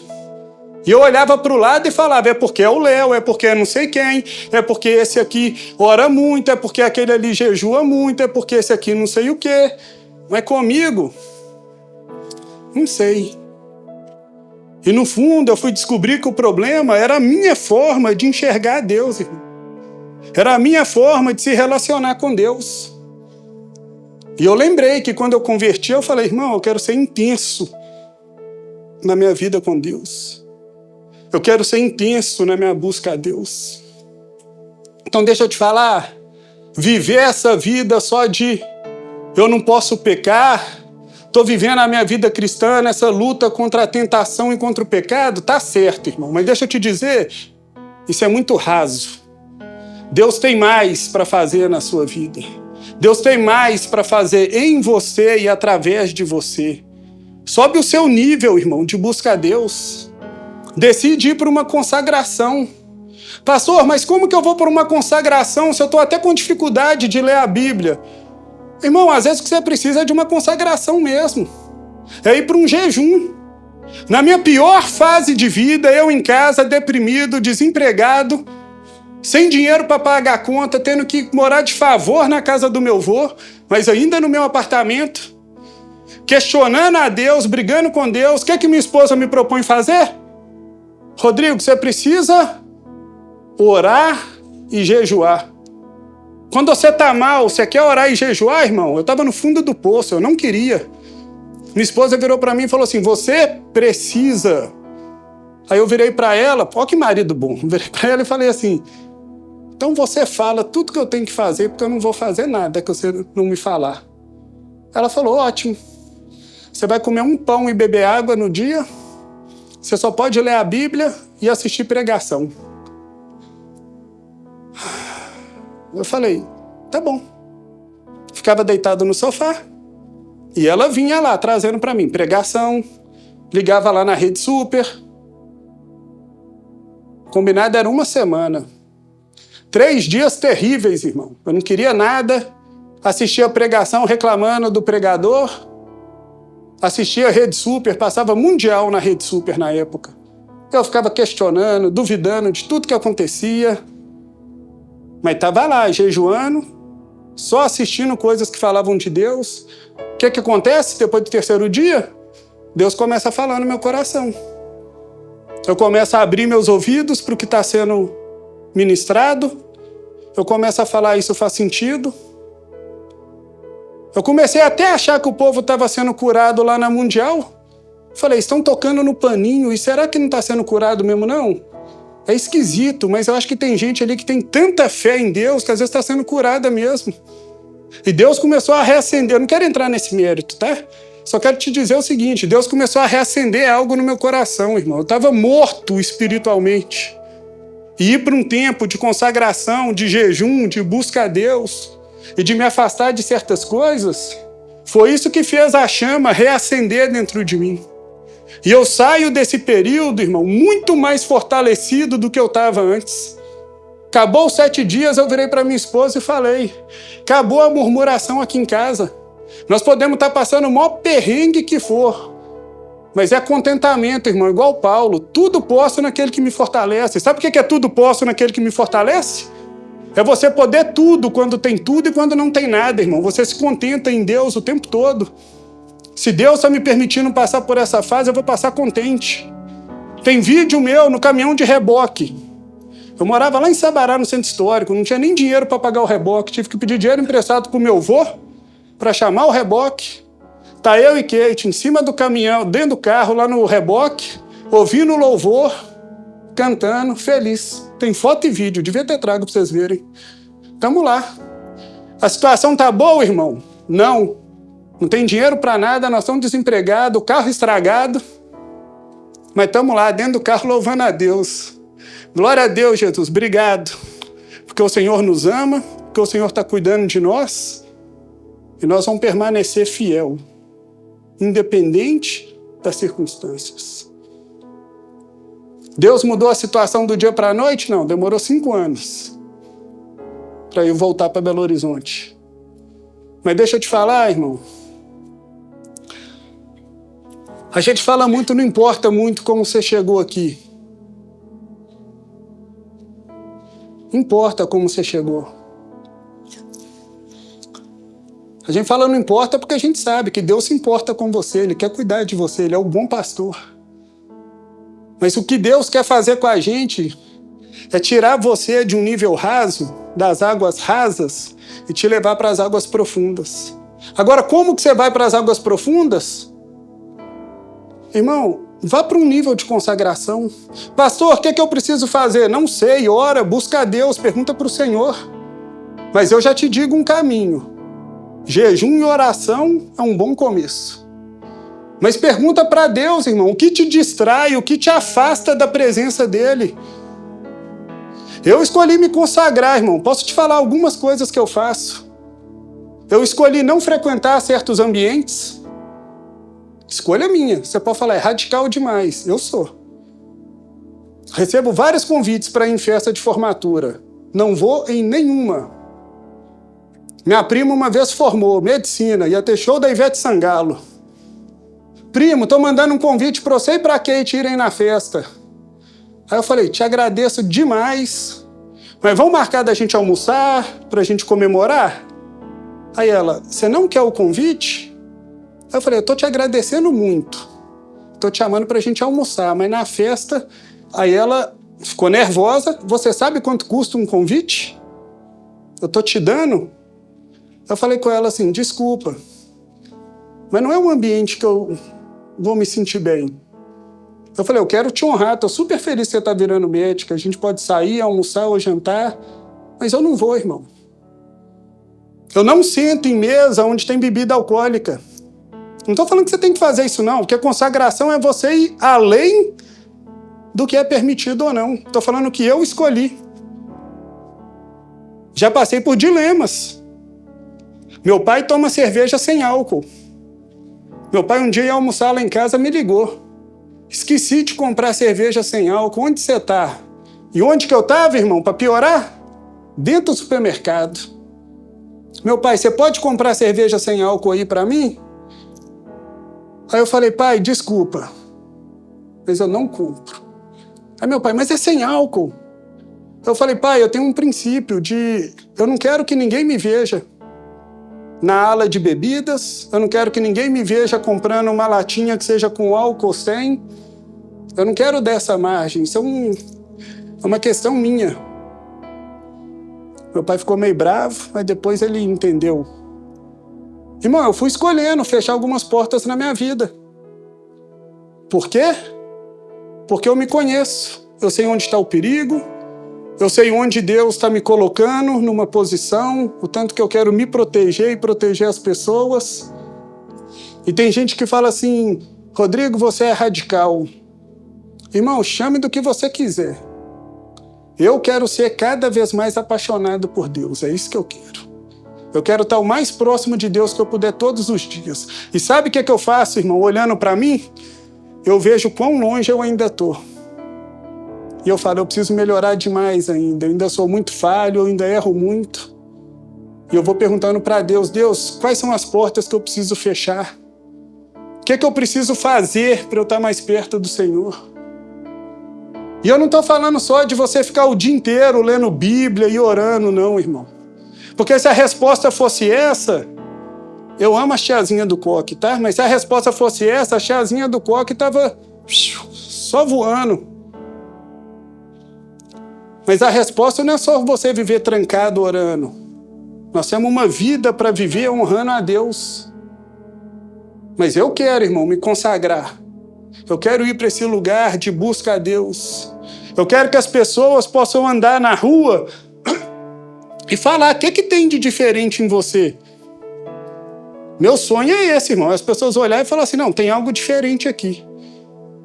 E eu olhava para o lado e falava, é porque é o Léo, é porque é não sei quem, é porque esse aqui ora muito, é porque aquele ali jejua muito, é porque esse aqui não sei o quê. Mas comigo, não sei. E no fundo eu fui descobrir que o problema era a minha forma de enxergar Deus, irmão. Era a minha forma de se relacionar com Deus. E eu lembrei que quando eu converti, eu falei, irmão, eu quero ser intenso na minha vida com Deus. Eu quero ser intenso na minha busca a Deus. Então deixa eu te falar, viver essa vida só de eu não posso pecar, estou vivendo a minha vida cristã nessa luta contra a tentação e contra o pecado, tá certo, irmão. Mas deixa eu te dizer, isso é muito raso. Deus tem mais para fazer na sua vida. Deus tem mais para fazer em você e através de você. Sobe o seu nível, irmão, de busca a Deus. Decide ir para uma consagração. Pastor, mas como que eu vou para uma consagração se eu estou até com dificuldade de ler a Bíblia? Irmão, às vezes o que você precisa é de uma consagração mesmo. É ir para um jejum. Na minha pior fase de vida, eu em casa, deprimido, desempregado, sem dinheiro para pagar a conta, tendo que morar de favor na casa do meu avô, mas ainda no meu apartamento. questionando a Deus, brigando com Deus. O que minha esposa me propõe fazer? Rodrigo, você precisa orar e jejuar. Quando você está mal, você quer orar e jejuar, irmão? Eu estava no fundo do poço, eu não queria. Minha esposa virou para mim e falou assim, você precisa. Aí eu virei para ela, ó que marido bom, virei para ela e falei assim, então você fala tudo que eu tenho que fazer, porque eu não vou fazer nada que você não me falar. Ela falou, ótimo. Você vai comer um pão e beber água no dia, você só pode ler a Bíblia e assistir pregação. Eu falei, tá bom. Ficava deitado no sofá e ela vinha lá trazendo para mim pregação, ligava lá na Rede Super. Combinado era uma semana. 3 dias terríveis, irmão. Eu não queria nada. Assistia a pregação reclamando do pregador. Assistia a Rede Super, passava mundial na Rede Super na época. Eu ficava questionando, duvidando de tudo que acontecia. Mas estava lá, jejuando, só assistindo coisas que falavam de Deus. O que acontece depois do 3º dia? Deus começa a falar no meu coração. Eu começo a abrir meus ouvidos para o que está sendo ministrado. Eu começo a falar, isso faz sentido. Eu comecei até a achar que o povo estava sendo curado lá na Mundial. Falei, estão tocando no paninho, e será que não está sendo curado mesmo, não? É esquisito, mas eu acho que tem gente ali que tem tanta fé em Deus que às vezes está sendo curada mesmo. E Deus começou a reacender. Eu não quero entrar nesse mérito, tá? Só quero te dizer o seguinte, Deus começou a reacender algo no meu coração, irmão. Eu estava morto espiritualmente. E ir para um tempo de consagração, de jejum, de busca a Deus e de me afastar de certas coisas, foi isso que fez a chama reacender dentro de mim. E eu saio desse período, irmão, muito mais fortalecido do que eu estava antes. Acabou os 7 dias, eu virei para minha esposa e falei, acabou a murmuração aqui em casa. Nós podemos estar passando o maior perrengue que for, mas é contentamento, irmão, igual Paulo. Tudo posso naquele que me fortalece. Sabe o que é tudo posso naquele que me fortalece? É você poder tudo quando tem tudo e quando não tem nada, irmão. Você se contenta em Deus o tempo todo. Se Deus está me permitindo passar por essa fase, eu vou passar contente. Tem vídeo meu no caminhão de reboque. Eu morava lá em Sabará, no centro histórico, não tinha nem dinheiro para pagar o reboque. Tive que pedir dinheiro emprestado para o meu avô para chamar o reboque. Tá eu e Kate em cima do caminhão, dentro do carro, lá no reboque, ouvindo louvor, cantando, feliz. Tem foto e vídeo, devia ter trago para vocês verem. Tamo lá. A situação tá boa, irmão? Não. Não tem dinheiro para nada, nós estamos desempregados, o carro estragado. Mas estamos lá, dentro do carro, louvando a Deus. Glória a Deus, Jesus, obrigado. Porque o Senhor nos ama, porque o Senhor está cuidando de nós. E nós vamos permanecer fiel, independente das circunstâncias. Deus mudou a situação do dia para a noite? Não, demorou 5 anos para eu voltar para Belo Horizonte. Mas deixa eu te falar, irmão. A gente fala muito, não importa muito como você chegou aqui. Importa como você chegou. A gente fala não importa porque a gente sabe que Deus se importa com você, Ele quer cuidar de você, Ele é o bom pastor. Mas o que Deus quer fazer com a gente é tirar você de um nível raso, das águas rasas, e te levar para as águas profundas. Agora, como que você vai para as águas profundas? Irmão, vá para um nível de consagração. Pastor, o que eu preciso fazer? Não sei, ora, busca a Deus, pergunta para o Senhor. Mas eu já te digo um caminho. Jejum e oração é um bom começo. Mas pergunta para Deus, irmão, o que te distrai, o que te afasta da presença dEle? Eu escolhi me consagrar, irmão. Posso te falar algumas coisas que eu faço. Eu escolhi não frequentar certos ambientes. Escolha minha. Você pode falar, é radical demais. Eu sou. Recebo vários convites para ir em festa de formatura. Não vou em nenhuma. Minha prima uma vez formou medicina, ia ter show da Ivete Sangalo. Primo, tô mandando um convite para você e para Kate irem na festa. Aí eu falei, te agradeço demais, mas vamos marcar da gente almoçar, pra gente comemorar? Aí ela, você não quer o convite? Aí eu falei, eu tô te agradecendo muito. Tô te chamando pra gente almoçar, mas na festa, aí ela ficou nervosa. Você sabe quanto custa um convite? Eu tô te dando? Eu falei com ela assim, desculpa, mas não é um ambiente que eu vou me sentir bem. Eu falei, eu quero te honrar, tô super feliz que você tá virando médica, a gente pode sair, almoçar ou jantar, mas eu não vou, irmão. Eu não sento em mesa onde tem bebida alcoólica. Não tô falando que você tem que fazer isso não, porque a consagração é você ir além do que é permitido ou não. Tô falando que eu escolhi. Já passei por dilemas. Meu pai toma cerveja sem álcool. Meu pai um dia ia almoçar lá em casa, me ligou. Esqueci de comprar cerveja sem álcool. Onde você tá? E onde que eu tava, irmão? Para piorar? Dentro do supermercado. Meu pai, você pode comprar cerveja sem álcool aí para mim? Aí eu falei, pai, desculpa, mas eu não compro. Aí meu pai, mas é sem álcool. Eu falei, pai, eu tenho um princípio de... Eu não quero que ninguém me veja na ala de bebidas, eu não quero que ninguém me veja comprando uma latinha que seja com álcool sem. Eu não quero dessa margem, isso é uma questão minha. Meu pai ficou meio bravo, mas depois ele entendeu. Irmão, eu fui escolhendo fechar algumas portas na minha vida. Por quê? Porque eu me conheço. Eu sei onde está o perigo, eu sei onde Deus está me colocando numa posição, o tanto que eu quero me proteger e proteger as pessoas. E tem gente que fala assim, Rodrigo, você é radical. Irmão, chame do que você quiser. Eu quero ser cada vez mais apaixonado por Deus, é isso que eu quero. Eu quero estar o mais próximo de Deus que eu puder todos os dias. E sabe o que eu faço, irmão? Olhando para mim, eu vejo quão longe eu ainda estou. E eu falo, eu preciso melhorar demais ainda. Eu ainda sou muito falho, eu ainda erro muito. E eu vou perguntando para Deus, Deus, quais são as portas que eu preciso fechar? O que eu preciso fazer para eu estar mais perto do Senhor? E eu não estou falando só de você ficar o dia inteiro lendo Bíblia e orando, não, irmão. Porque se a resposta fosse essa, eu amo a tiazinha do coque, tá? Mas se a resposta fosse essa, a tiazinha do coque estava só voando. Mas a resposta não é só você viver trancado orando. Nós temos uma vida para viver honrando a Deus. Mas eu quero, irmão, me consagrar. Eu quero ir para esse lugar de busca a Deus. Eu quero que as pessoas possam andar na rua e falar, o que tem de diferente em você? Meu sonho é esse, irmão. As pessoas olharem e falar assim, não, tem algo diferente aqui.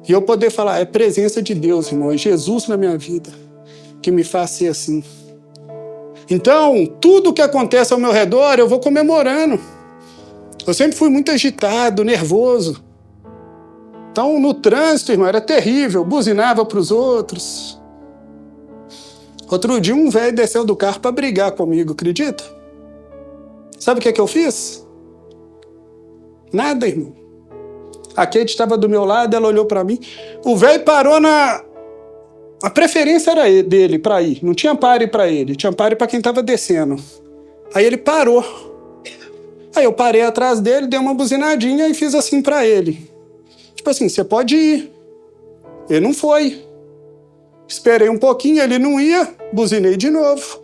E eu poder falar, é presença de Deus, irmão. É Jesus na minha vida que me faz ser assim. Então, tudo que acontece ao meu redor, eu vou comemorando. Eu sempre fui muito agitado, nervoso. Então, no trânsito, irmão, era terrível. Buzinava para os outros. Outro dia, um velho desceu do carro para brigar comigo, acredita? Sabe o que eu fiz? Nada, irmão. A Kate estava do meu lado, ela olhou para mim. O velho parou na... A preferência era dele para ir. Não tinha pare para ele. Tinha pare para quem estava descendo. Aí ele parou. Aí eu parei atrás dele, dei uma buzinadinha e fiz assim para ele. Tipo assim, você pode ir. Ele não foi. Esperei um pouquinho, ele não ia. Buzinei de novo.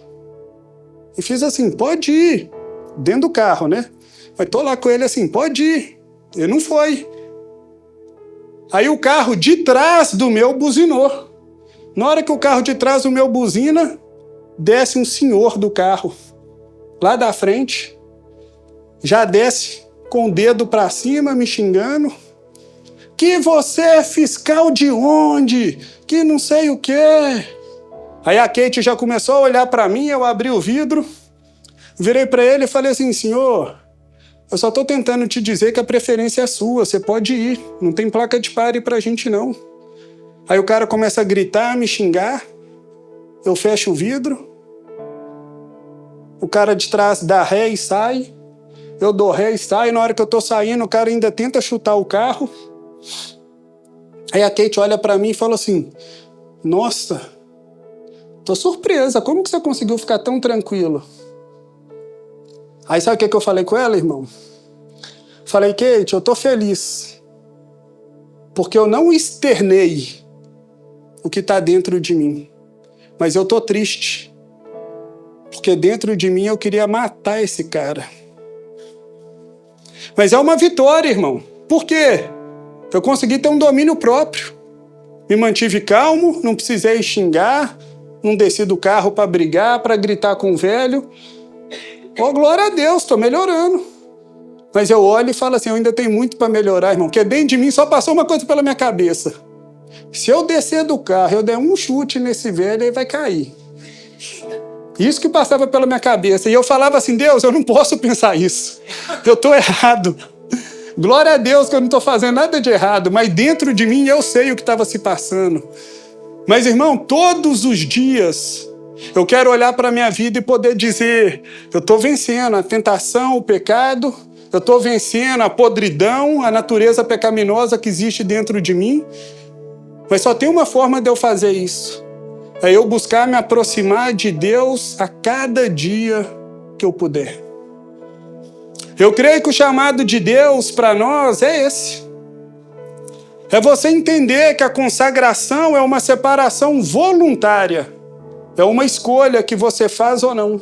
E fiz assim, pode ir. Dentro do carro, né? Mas tô lá com ele assim, pode ir. Ele não foi. Aí o carro de trás do meu buzinou. Na hora que o carro de trás do meu buzina, desce um senhor do carro. Lá da frente. Já desce com o dedo pra cima, me xingando. Que você é fiscal de onde? Que não sei o quê. Aí a Kate já começou a olhar pra mim, eu abri o vidro, virei pra ele e falei assim, senhor, eu só tô tentando te dizer que a preferência é sua, você pode ir, não tem placa de pare pra gente não. Aí o cara começa a gritar, me xingar, eu fecho o vidro, o cara de trás dá ré e sai, eu dou ré e saio, na hora que eu tô saindo, o cara ainda tenta chutar o carro. Aí a Kate olha pra mim e fala assim, nossa, tô surpresa, como que você conseguiu ficar tão tranquilo? Aí sabe o que eu falei com ela, irmão? Falei, Kate, eu tô feliz. Porque eu não externei o que está dentro de mim. Mas eu tô triste. Porque dentro de mim eu queria matar esse cara. Mas é uma vitória, irmão. Por quê? Eu consegui ter um domínio próprio. Me mantive calmo, não precisei xingar, não desci do carro para brigar, para gritar com o velho. Oh, glória a Deus, estou melhorando. Mas eu olho e falo assim, eu ainda tenho muito para melhorar, irmão. Porque dentro de mim só passou uma coisa pela minha cabeça. Se eu descer do carro, eu der um chute nesse velho, ele vai cair. Isso que passava pela minha cabeça. E eu falava assim, Deus, eu não posso pensar isso. Eu estou errado. Glória a Deus que eu não estou fazendo nada de errado, mas dentro de mim eu sei o que estava se passando. Mas, irmão, todos os dias eu quero olhar para a minha vida e poder dizer, eu estou vencendo a tentação, o pecado, eu estou vencendo a podridão, a natureza pecaminosa que existe dentro de mim. Mas só tem uma forma de eu fazer isso. É eu buscar me aproximar de Deus a cada dia que eu puder. Eu creio que o chamado de Deus para nós é esse. É você entender que a consagração é uma separação voluntária. É uma escolha que você faz ou não.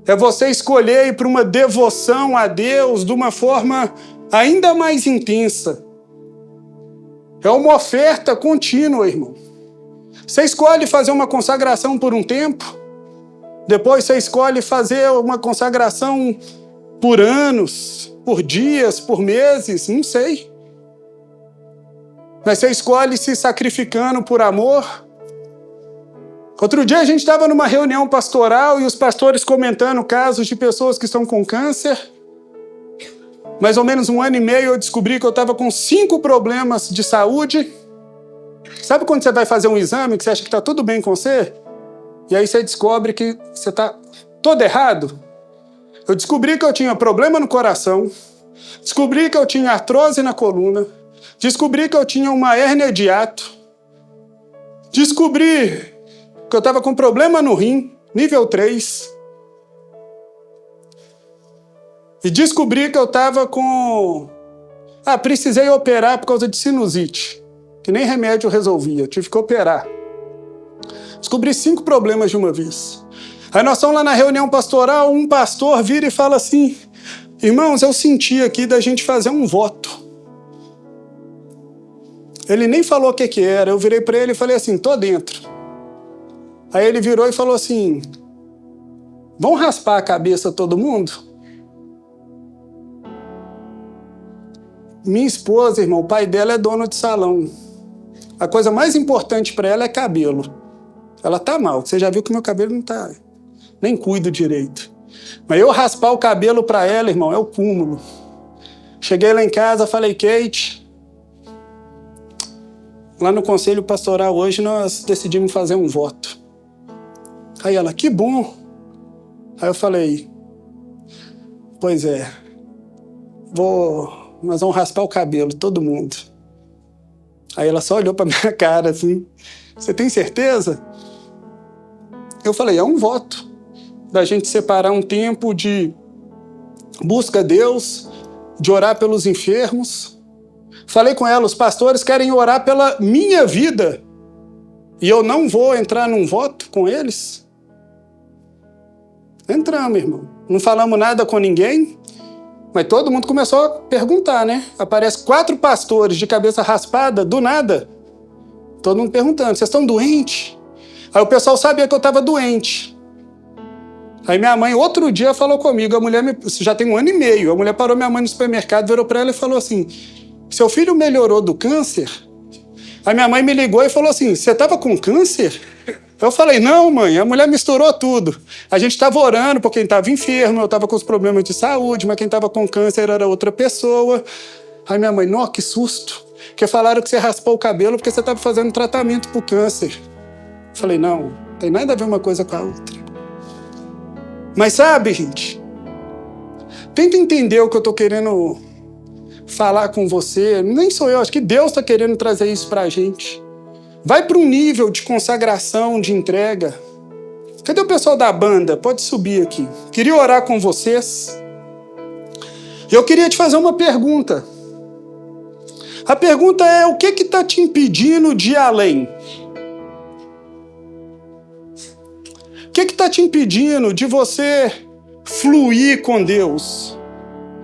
É você escolher ir para uma devoção a Deus de uma forma ainda mais intensa. É uma oferta contínua, irmão. Você escolhe fazer uma consagração por um tempo. Depois você escolhe fazer uma consagração por anos, por dias, por meses, não sei. Mas você escolhe se sacrificando por amor. Outro dia a gente estava numa reunião pastoral e os pastores comentando casos de pessoas que estão com câncer. Mais ou menos 1 ano e meio eu descobri que eu estava com 5 problemas de saúde. Sabe quando você vai fazer um exame que você acha que está tudo bem com você? E aí você descobre que você está todo errado? Eu descobri que eu tinha problema no coração, descobri que eu tinha artrose na coluna, descobri que eu tinha uma hérnia de hiato, descobri que eu estava com problema no rim, nível 3, e descobri que eu estava com... precisei operar por causa de sinusite, que nem remédio resolvia, tive que operar. Descobri 5 problemas de uma vez. Aí nós estamos lá na reunião pastoral, um pastor vira e fala assim, irmãos, eu senti aqui da gente fazer um voto. Ele nem falou o que era, eu virei para ele e falei assim, tô dentro. Aí ele virou e falou assim, vamos raspar a cabeça todo mundo? Minha esposa, irmão, o pai dela é dono de salão. A coisa mais importante para ela é cabelo. Ela tá mal, você já viu que meu cabelo não tá... Nem cuido direito. Mas eu raspar o cabelo para ela, irmão, é o cúmulo. Cheguei lá em casa, falei, Kate, lá no conselho pastoral hoje nós decidimos fazer um voto. Aí ela, que bom. Aí eu falei, pois é, nós vamos raspar o cabelo, todo mundo. Aí ela só olhou para minha cara assim, você tem certeza? Eu falei, é um voto. Da gente separar um tempo de busca a Deus, de orar pelos enfermos. Falei com ela, os pastores querem orar pela minha vida e eu não vou entrar num voto com eles? Entramos, irmão. Não falamos nada com ninguém, mas todo mundo começou a perguntar, né? Aparece 4 pastores de cabeça raspada, do nada. Todo mundo perguntando, vocês estão doentes? Aí o pessoal sabia que eu estava doente. Aí minha mãe, outro dia, falou comigo, isso já tem 1 ano e meio, a mulher parou minha mãe no supermercado, virou para ela e falou assim, seu filho melhorou do câncer? Aí minha mãe me ligou e falou assim, você estava com câncer? Eu falei, não, mãe, a mulher misturou tudo. A gente estava orando por quem estava enfermo, eu estava com os problemas de saúde, mas quem estava com câncer era outra pessoa. Aí minha mãe, nossa, que susto, porque falaram que você raspou o cabelo porque você estava fazendo tratamento para o câncer. Eu falei, não tem nada a ver uma coisa com a outra. Mas sabe, gente, tenta entender o que eu estou querendo falar com você. Nem sou eu, acho que Deus está querendo trazer isso para a gente. Vai para um nível de consagração, de entrega. Cadê o pessoal da banda? Pode subir aqui. Queria orar com vocês. Eu queria te fazer uma pergunta. A pergunta é: o que está te impedindo de ir além? O que está te impedindo de você fluir com Deus?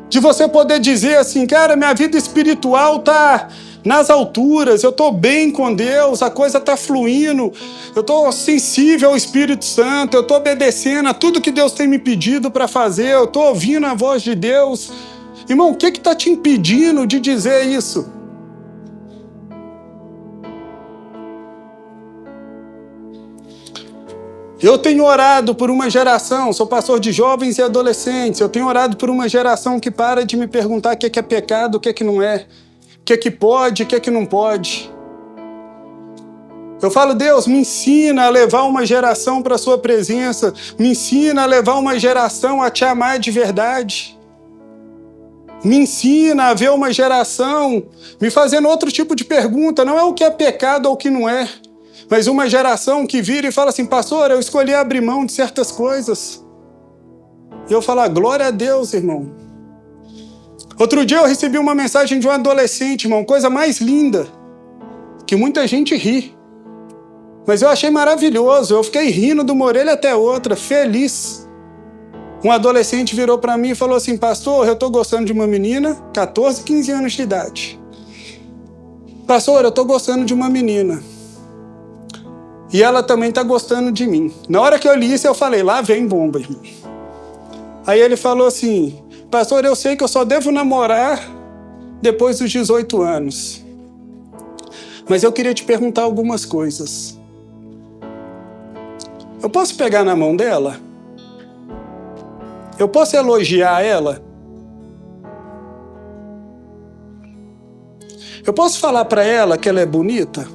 De você poder dizer assim: cara, minha vida espiritual está nas alturas, eu estou bem com Deus, a coisa está fluindo, eu estou sensível ao Espírito Santo, eu estou obedecendo a tudo que Deus tem me pedido para fazer, eu estou ouvindo a voz de Deus. Irmão, o que está te impedindo de dizer isso? Eu tenho orado por uma geração, sou pastor de jovens e adolescentes, eu tenho orado por uma geração que para de me perguntar o que é pecado, o que não é, o que pode, o que não pode. Eu falo: Deus, me ensina a levar uma geração para a sua presença, me ensina a levar uma geração a te amar de verdade. Me ensina a ver uma geração me fazendo outro tipo de pergunta, não é o que é pecado ou o que não é, mas uma geração que vira e fala assim: pastor, eu escolhi abrir mão de certas coisas. E eu falo: glória a Deus, irmão. Outro dia eu recebi uma mensagem de um adolescente, irmão, coisa mais linda, que muita gente ri. Mas eu achei maravilhoso, eu fiquei rindo de uma orelha até outra, feliz. Um adolescente virou para mim e falou assim: pastor, eu estou gostando de uma menina, 14, 15 anos de idade. Pastor, eu estou gostando de uma menina. E ela também está gostando de mim. Na hora que eu li isso, eu falei: lá vem bomba, irmão. Aí ele falou assim: pastor, eu sei que eu só devo namorar depois dos 18 anos. Mas eu queria te perguntar algumas coisas. Eu posso pegar na mão dela? Eu posso elogiar ela? Eu posso falar para ela que ela é bonita?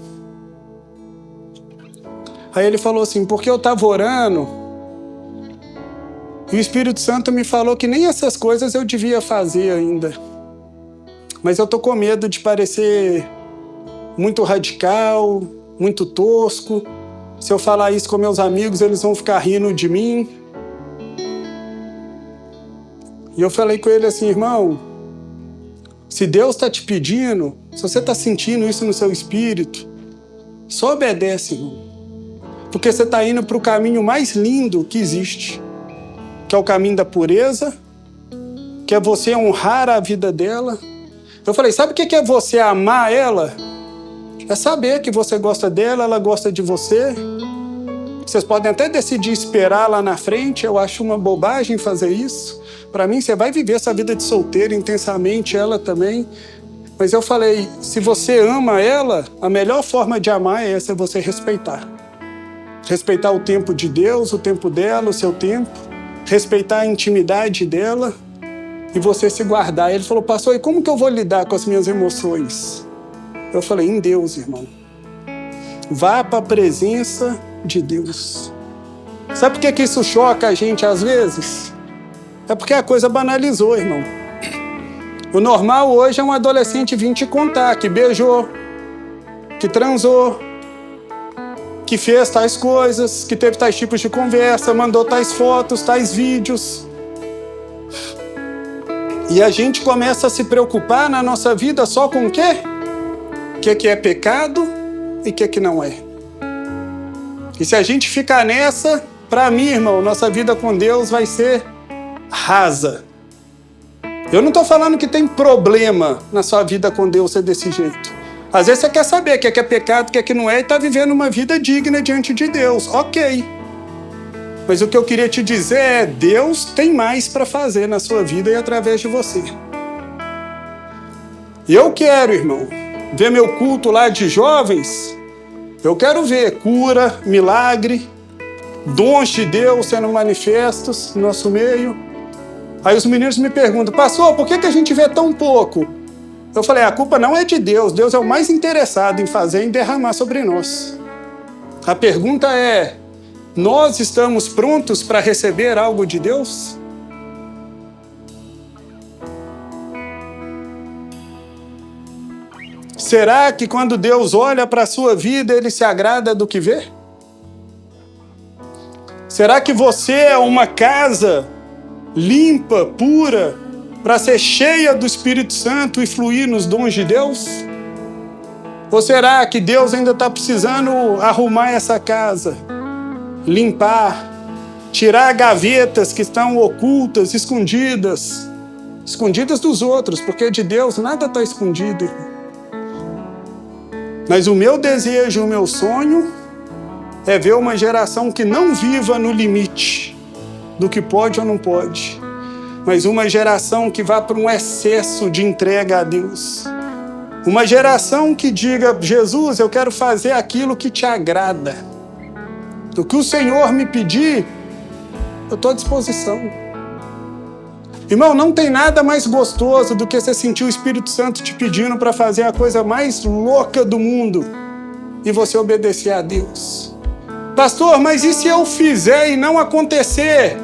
Aí ele falou assim: porque eu estava orando e o Espírito Santo me falou que nem essas coisas eu devia fazer ainda. Mas eu tô com medo de parecer muito radical, muito tosco. Se eu falar isso com meus amigos, eles vão ficar rindo de mim. E eu falei com ele assim: irmão, se Deus está te pedindo, se você está sentindo isso no seu espírito, só obedece, irmão. Porque você está indo para o caminho mais lindo que existe, que é o caminho da pureza, que é você honrar a vida dela. Eu falei: sabe o que é você amar ela? É saber que você gosta dela, ela gosta de você. Vocês podem até decidir esperar lá na frente, eu acho uma bobagem fazer isso. Para mim, você vai viver essa vida de solteiro intensamente, ela também. Mas eu falei: se você ama ela, a melhor forma de amar é essa, é você respeitar. Respeitar o tempo de Deus, o tempo dela, o seu tempo. Respeitar a intimidade dela e você se guardar. Ele falou: pastor, e como que eu vou lidar com as minhas emoções? Eu falei: em Deus, irmão. Vá para a presença de Deus. Sabe por que isso choca a gente às vezes? É porque a coisa banalizou, irmão. O normal hoje é um adolescente vir te contar que beijou, que transou, que fez tais coisas, que teve tais tipos de conversa, mandou tais fotos, tais vídeos. E a gente começa a se preocupar na nossa vida só com o quê? O que é pecado e o que não é. E se a gente ficar nessa, para mim, irmão, nossa vida com Deus vai ser rasa. Eu não estou falando que tem problema na sua vida com Deus ser desse jeito. Às vezes você quer saber o que é pecado, o que não é, e está vivendo uma vida digna diante de Deus. Ok. Mas o que eu queria te dizer é: Deus tem mais para fazer na sua vida e através de você. E eu quero, irmão, ver meu culto lá de jovens. Eu quero ver cura, milagre, dons de Deus sendo manifestos no nosso meio. Aí os meninos me perguntam: pastor, por que a gente vê tão pouco? Eu falei: a culpa não é de Deus. Deus é o mais interessado em fazer e derramar sobre nós. A pergunta é: nós estamos prontos para receber algo de Deus? Será que quando Deus olha para a sua vida, Ele se agrada do que vê? Será que você é uma casa limpa, pura, para ser cheia do Espírito Santo e fluir nos dons de Deus? Ou será que Deus ainda está precisando arrumar essa casa, limpar, tirar gavetas que estão ocultas, escondidas dos outros, porque de Deus nada está escondido. Mas o meu desejo, o meu sonho é ver uma geração que não viva no limite do que pode ou não pode, mas uma geração que vá para um excesso de entrega a Deus. Uma geração que diga: Jesus, eu quero fazer aquilo que te agrada. O que o Senhor me pedir, eu estou à disposição. Irmão, não tem nada mais gostoso do que você sentir o Espírito Santo te pedindo para fazer a coisa mais louca do mundo e você obedecer a Deus. Pastor, mas e se eu fizer e não acontecer?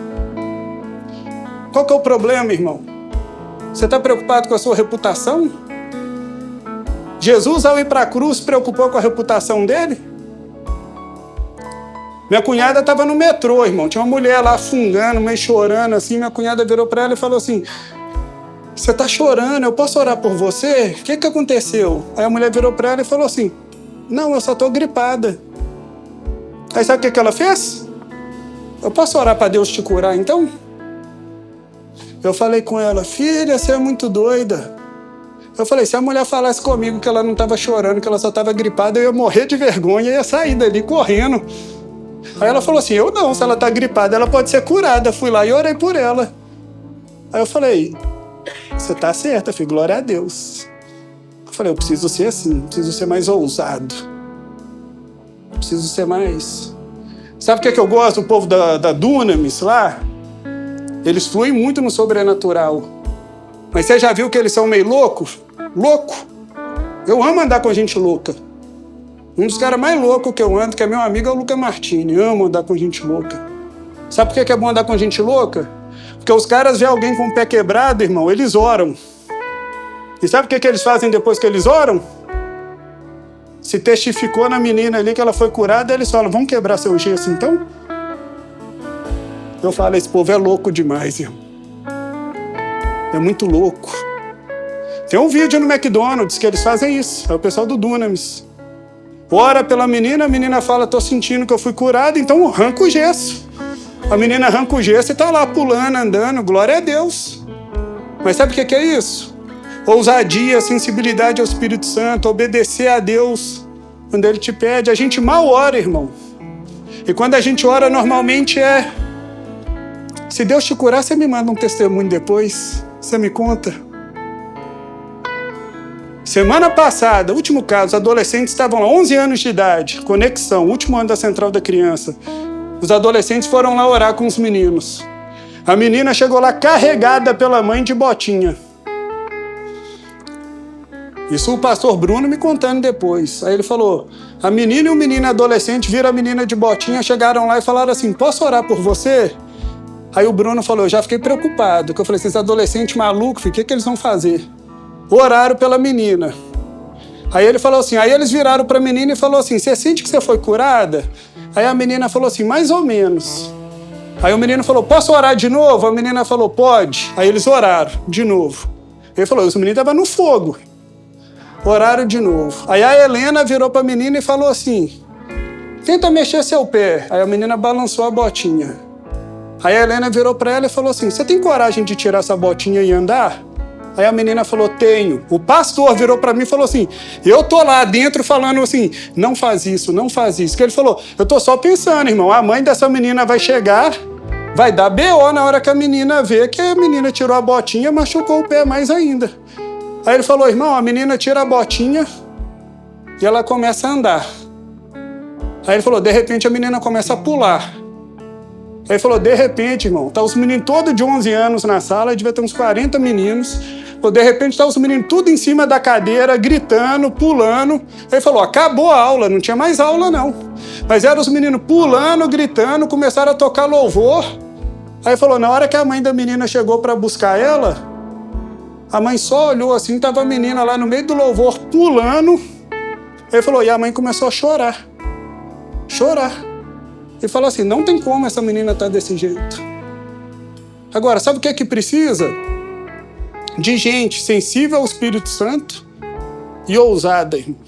Qual que é o problema, irmão? Você está preocupado com a sua reputação? Jesus, ao ir para a cruz, se preocupou com a reputação dele? Minha cunhada estava no metrô, irmão. Tinha uma mulher lá fungando, meio chorando, assim. Minha cunhada virou para ela e falou assim: você está chorando, eu posso orar por você? O que aconteceu? Aí a mulher virou para ela e falou assim: não, eu só estou gripada. Aí sabe o que ela fez? Eu posso orar para Deus te curar, então? Eu falei com ela: filha, você é muito doida. Eu falei: se a mulher falasse comigo que ela não estava chorando, que ela só estava gripada, eu ia morrer de vergonha e ia sair dali correndo. Aí ela falou assim: eu não, se ela está gripada, ela pode ser curada. Fui lá e orei por ela. Aí eu falei: você está certa, filho, glória a Deus. Eu falei: eu preciso ser assim, preciso ser mais ousado. Preciso ser mais... Sabe o que eu gosto do povo da Dunamis lá? Eles fluem muito no sobrenatural. Mas você já viu que eles são meio loucos? Louco. Eu amo andar com gente louca. Um dos caras mais loucos que eu ando, que é meu amigo, é o Luca Martini. Eu amo andar com gente louca. Sabe por que é bom andar com gente louca? Porque os caras veem alguém com o pé quebrado, irmão, eles oram. E sabe o que eles fazem depois que eles oram? Se testificou na menina ali que ela foi curada, eles falam: vamos quebrar seu gesso então? Eu falo: esse povo é louco demais, irmão. É muito louco. Tem um vídeo no McDonald's que eles fazem isso. É o pessoal do Dunamis. Ora pela menina, a menina fala: tô sentindo que eu fui curado, então arranca o gesso. A menina arranca o gesso e tá lá pulando, andando, glória a Deus. Mas sabe o que é isso? Ousadia, sensibilidade ao Espírito Santo, obedecer a Deus quando Ele te pede. A gente mal ora, irmão. E quando a gente ora, normalmente é: se Deus te curar, você me manda um testemunho depois, você me conta. Semana passada, último caso, os adolescentes estavam lá, 11 anos de idade, conexão, último ano da Central da Criança. Os adolescentes foram lá orar com os meninos. A menina chegou lá carregada pela mãe de botinha. Isso o pastor Bruno me contando depois. Aí ele falou: a menina e o menino adolescente viram a menina de botinha, chegaram lá e falaram assim: posso orar por você? Aí o Bruno falou: eu já fiquei preocupado. Porque eu falei: esses adolescentes malucos, o que eles vão fazer? Oraram pela menina. Aí ele falou assim, aí eles viraram para a menina e falou assim: você sente que você foi curada? Aí a menina falou assim: mais ou menos. Aí o menino falou: posso orar de novo? A menina falou: pode. Aí eles oraram de novo. Ele falou: esse menino estava no fogo. Oraram de novo. Aí a Helena virou para a menina e falou assim: tenta mexer seu pé. Aí a menina balançou a botinha. Aí a Helena virou para ela e falou assim: você tem coragem de tirar essa botinha e andar? Aí a menina falou: tenho. O pastor virou para mim e falou assim: eu tô lá dentro falando assim: não faz isso, não faz isso. Que ele falou: eu tô só pensando, irmão, a mãe dessa menina vai chegar, vai dar BO na hora que a menina vê que a menina tirou a botinha, machucou o pé mais ainda. Aí ele falou: irmão, a menina tira a botinha e ela começa a andar. Aí ele falou: de repente a menina começa a pular. Aí ele falou: de repente, irmão, tá os meninos todos de 11 anos na sala, devia ter uns 40 meninos. De repente tá os meninos tudo em cima da cadeira, gritando, pulando. Aí ele falou: acabou a aula, não tinha mais aula não. Mas eram os meninos pulando, gritando, começaram a tocar louvor. Aí ele falou: na hora que a mãe da menina chegou para buscar ela, a mãe só olhou assim, tava a menina lá no meio do louvor pulando. Ele falou: e a mãe começou a chorar. Chorar. E falou assim: não tem como essa menina estar desse jeito. Agora, sabe o que é que precisa? de gente sensível ao Espírito Santo e ousada, irmão.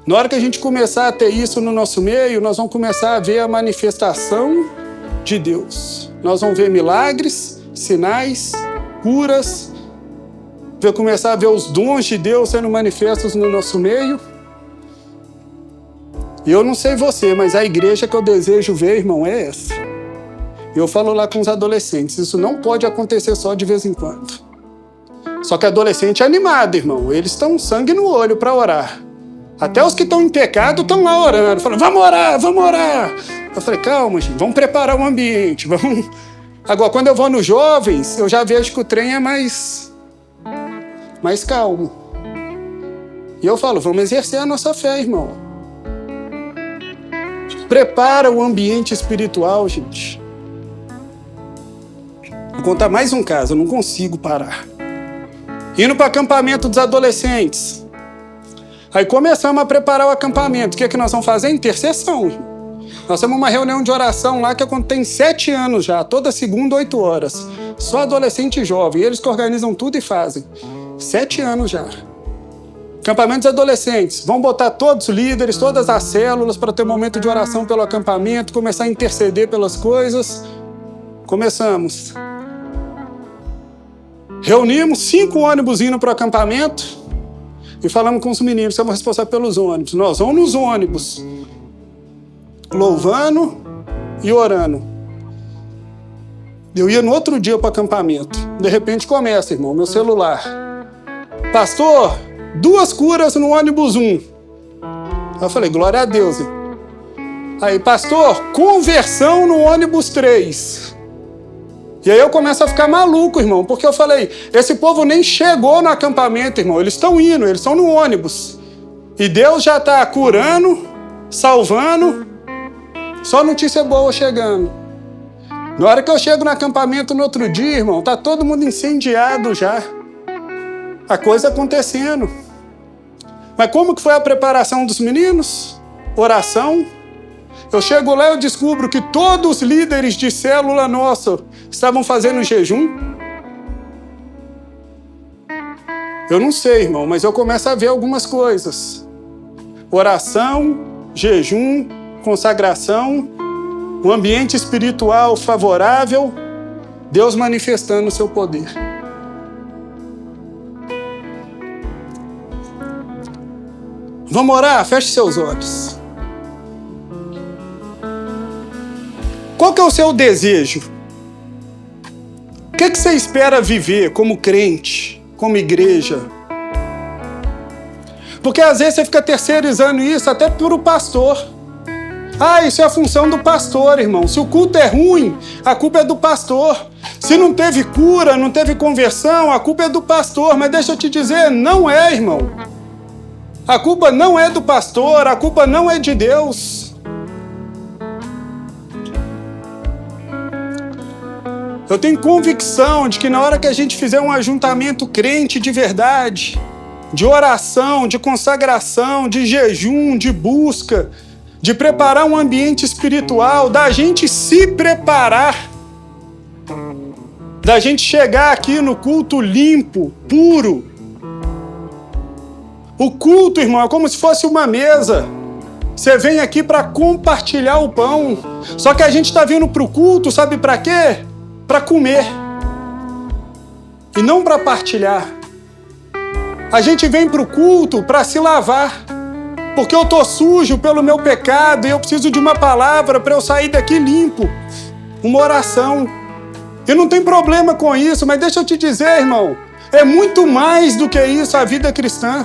Na hora que a gente começar a ter isso no nosso meio, nós vamos começar a ver a manifestação de Deus. Nós vamos ver milagres, sinais, curas, vai começar a ver os dons de Deus sendo manifestos no nosso meio. E eu não sei você, mas a igreja que eu desejo ver, irmão, é essa. Eu falo lá com os adolescentes, isso não pode acontecer só de vez em quando. Só que adolescente é animado, irmão. Eles estão sangue no olho para orar. Até os que estão em pecado estão lá orando, falando, vamos orar, vamos orar. Eu falei, calma, gente, vamos preparar o ambiente, vamos... Agora, quando eu vou nos jovens, eu já vejo que o trem é mais calmo. E eu falo, vamos exercer a nossa fé, irmão. Prepara o ambiente espiritual, gente. Vou contar mais um caso, eu não consigo parar. Indo para o acampamento dos adolescentes. Aí começamos a preparar o acampamento. O que é que nós vamos fazer? Intercessão. Nós temos uma reunião de oração lá que tem 7 anos já, toda segunda, 8 horas. Só adolescente e jovem. Eles que organizam tudo e fazem. 7 anos já. Acampamentos adolescentes. Vão botar todos os líderes, todas as células para ter um momento de oração pelo acampamento, começar a interceder pelas coisas. Começamos. Reunimos 5 ônibus indo para o acampamento. E falamos com os meninos, somos responsáveis pelos ônibus. Nós vamos nos ônibus, louvando e orando. Eu ia no outro dia para o acampamento. De repente começa, irmão, meu celular. Pastor, 2 curas no ônibus 1. Eu falei, glória a Deus. Aí, pastor, conversão no ônibus 3. E aí eu começo a ficar maluco, irmão, porque eu falei, esse povo nem chegou no acampamento, irmão, eles estão indo, eles estão no ônibus. E Deus já está curando, salvando, só notícia boa chegando. Na hora que eu chego no acampamento no outro dia, irmão, tá todo mundo incendiado já. A coisa acontecendo. Mas como que foi a preparação dos meninos? Oração. Eu chego lá e eu descubro que todos os líderes de célula nossa estavam fazendo jejum. Eu não sei, irmão, mas eu começo a ver algumas coisas. Oração, jejum, consagração, um ambiente espiritual favorável, Deus manifestando o seu poder. Vamos orar? Feche seus olhos. Qual que é o seu desejo? O que você espera viver como crente, como igreja? Porque às vezes você fica terceirizando isso até para o pastor. Ah, isso é a função do pastor, irmão. Se o culto é ruim, a culpa é do pastor. Se não teve cura, não teve conversão, a culpa é do pastor. Mas deixa eu te dizer, não é, irmão. A culpa não é do pastor, a culpa não é de Deus. Eu tenho convicção de que na hora que a gente fizer um ajuntamento crente de verdade, de oração, de consagração, de jejum, de busca, de preparar um ambiente espiritual, da gente se preparar, da gente chegar aqui no culto limpo, puro. O culto, irmão, é como se fosse uma mesa. Você vem aqui para compartilhar o pão. Só que a gente está vindo para o culto, sabe para quê? Para comer. E não para partilhar. A gente vem para o culto para se lavar. Porque eu estou sujo pelo meu pecado e eu preciso de uma palavra para eu sair daqui limpo. Uma oração. E não tem problema com isso, mas deixa eu te dizer, irmão, é muito mais do que isso a vida cristã.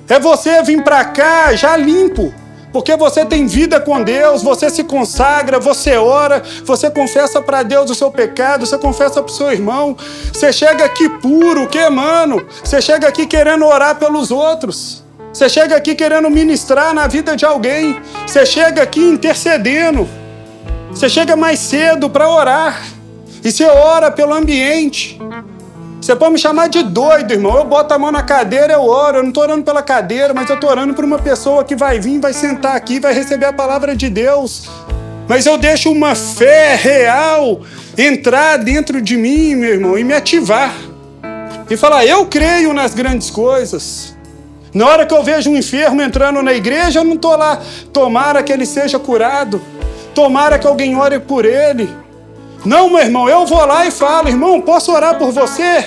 É você vir para cá já limpo, porque você tem vida com Deus, você se consagra, você ora, você confessa para Deus o seu pecado, você confessa para o seu irmão, você chega aqui puro, queimando, você chega aqui querendo orar pelos outros, você chega aqui querendo ministrar na vida de alguém, você chega aqui intercedendo, você chega mais cedo para orar, e você ora pelo ambiente. Você pode me chamar de doido, irmão. Eu boto a mão na cadeira, eu oro. Eu não estou orando pela cadeira, mas eu estou orando por uma pessoa que vai vir, vai sentar aqui, vai receber a palavra de Deus. Mas eu deixo uma fé real entrar dentro de mim, meu irmão, e me ativar. e falar: eu creio nas grandes coisas. Na hora que eu vejo um enfermo entrando na igreja, eu não estou lá, tomara que ele seja curado, tomara que alguém ore por ele. Não, meu irmão, eu vou lá e falo: irmão, posso orar por você?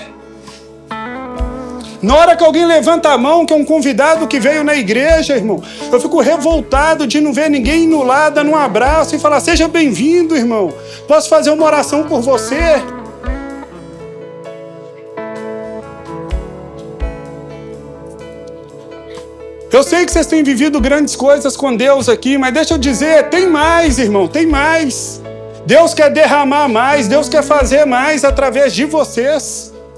Na hora que alguém levanta a mão, que é um convidado que veio na igreja, irmão, eu fico revoltado de não ver ninguém indo lá, dando um abraço e falar: seja bem-vindo, irmão, posso fazer uma oração por você? Eu sei que vocês têm vivido grandes coisas com Deus aqui, mas deixa eu dizer, tem mais, irmão, tem mais. Deus quer derramar mais, Deus quer fazer mais através de vocês.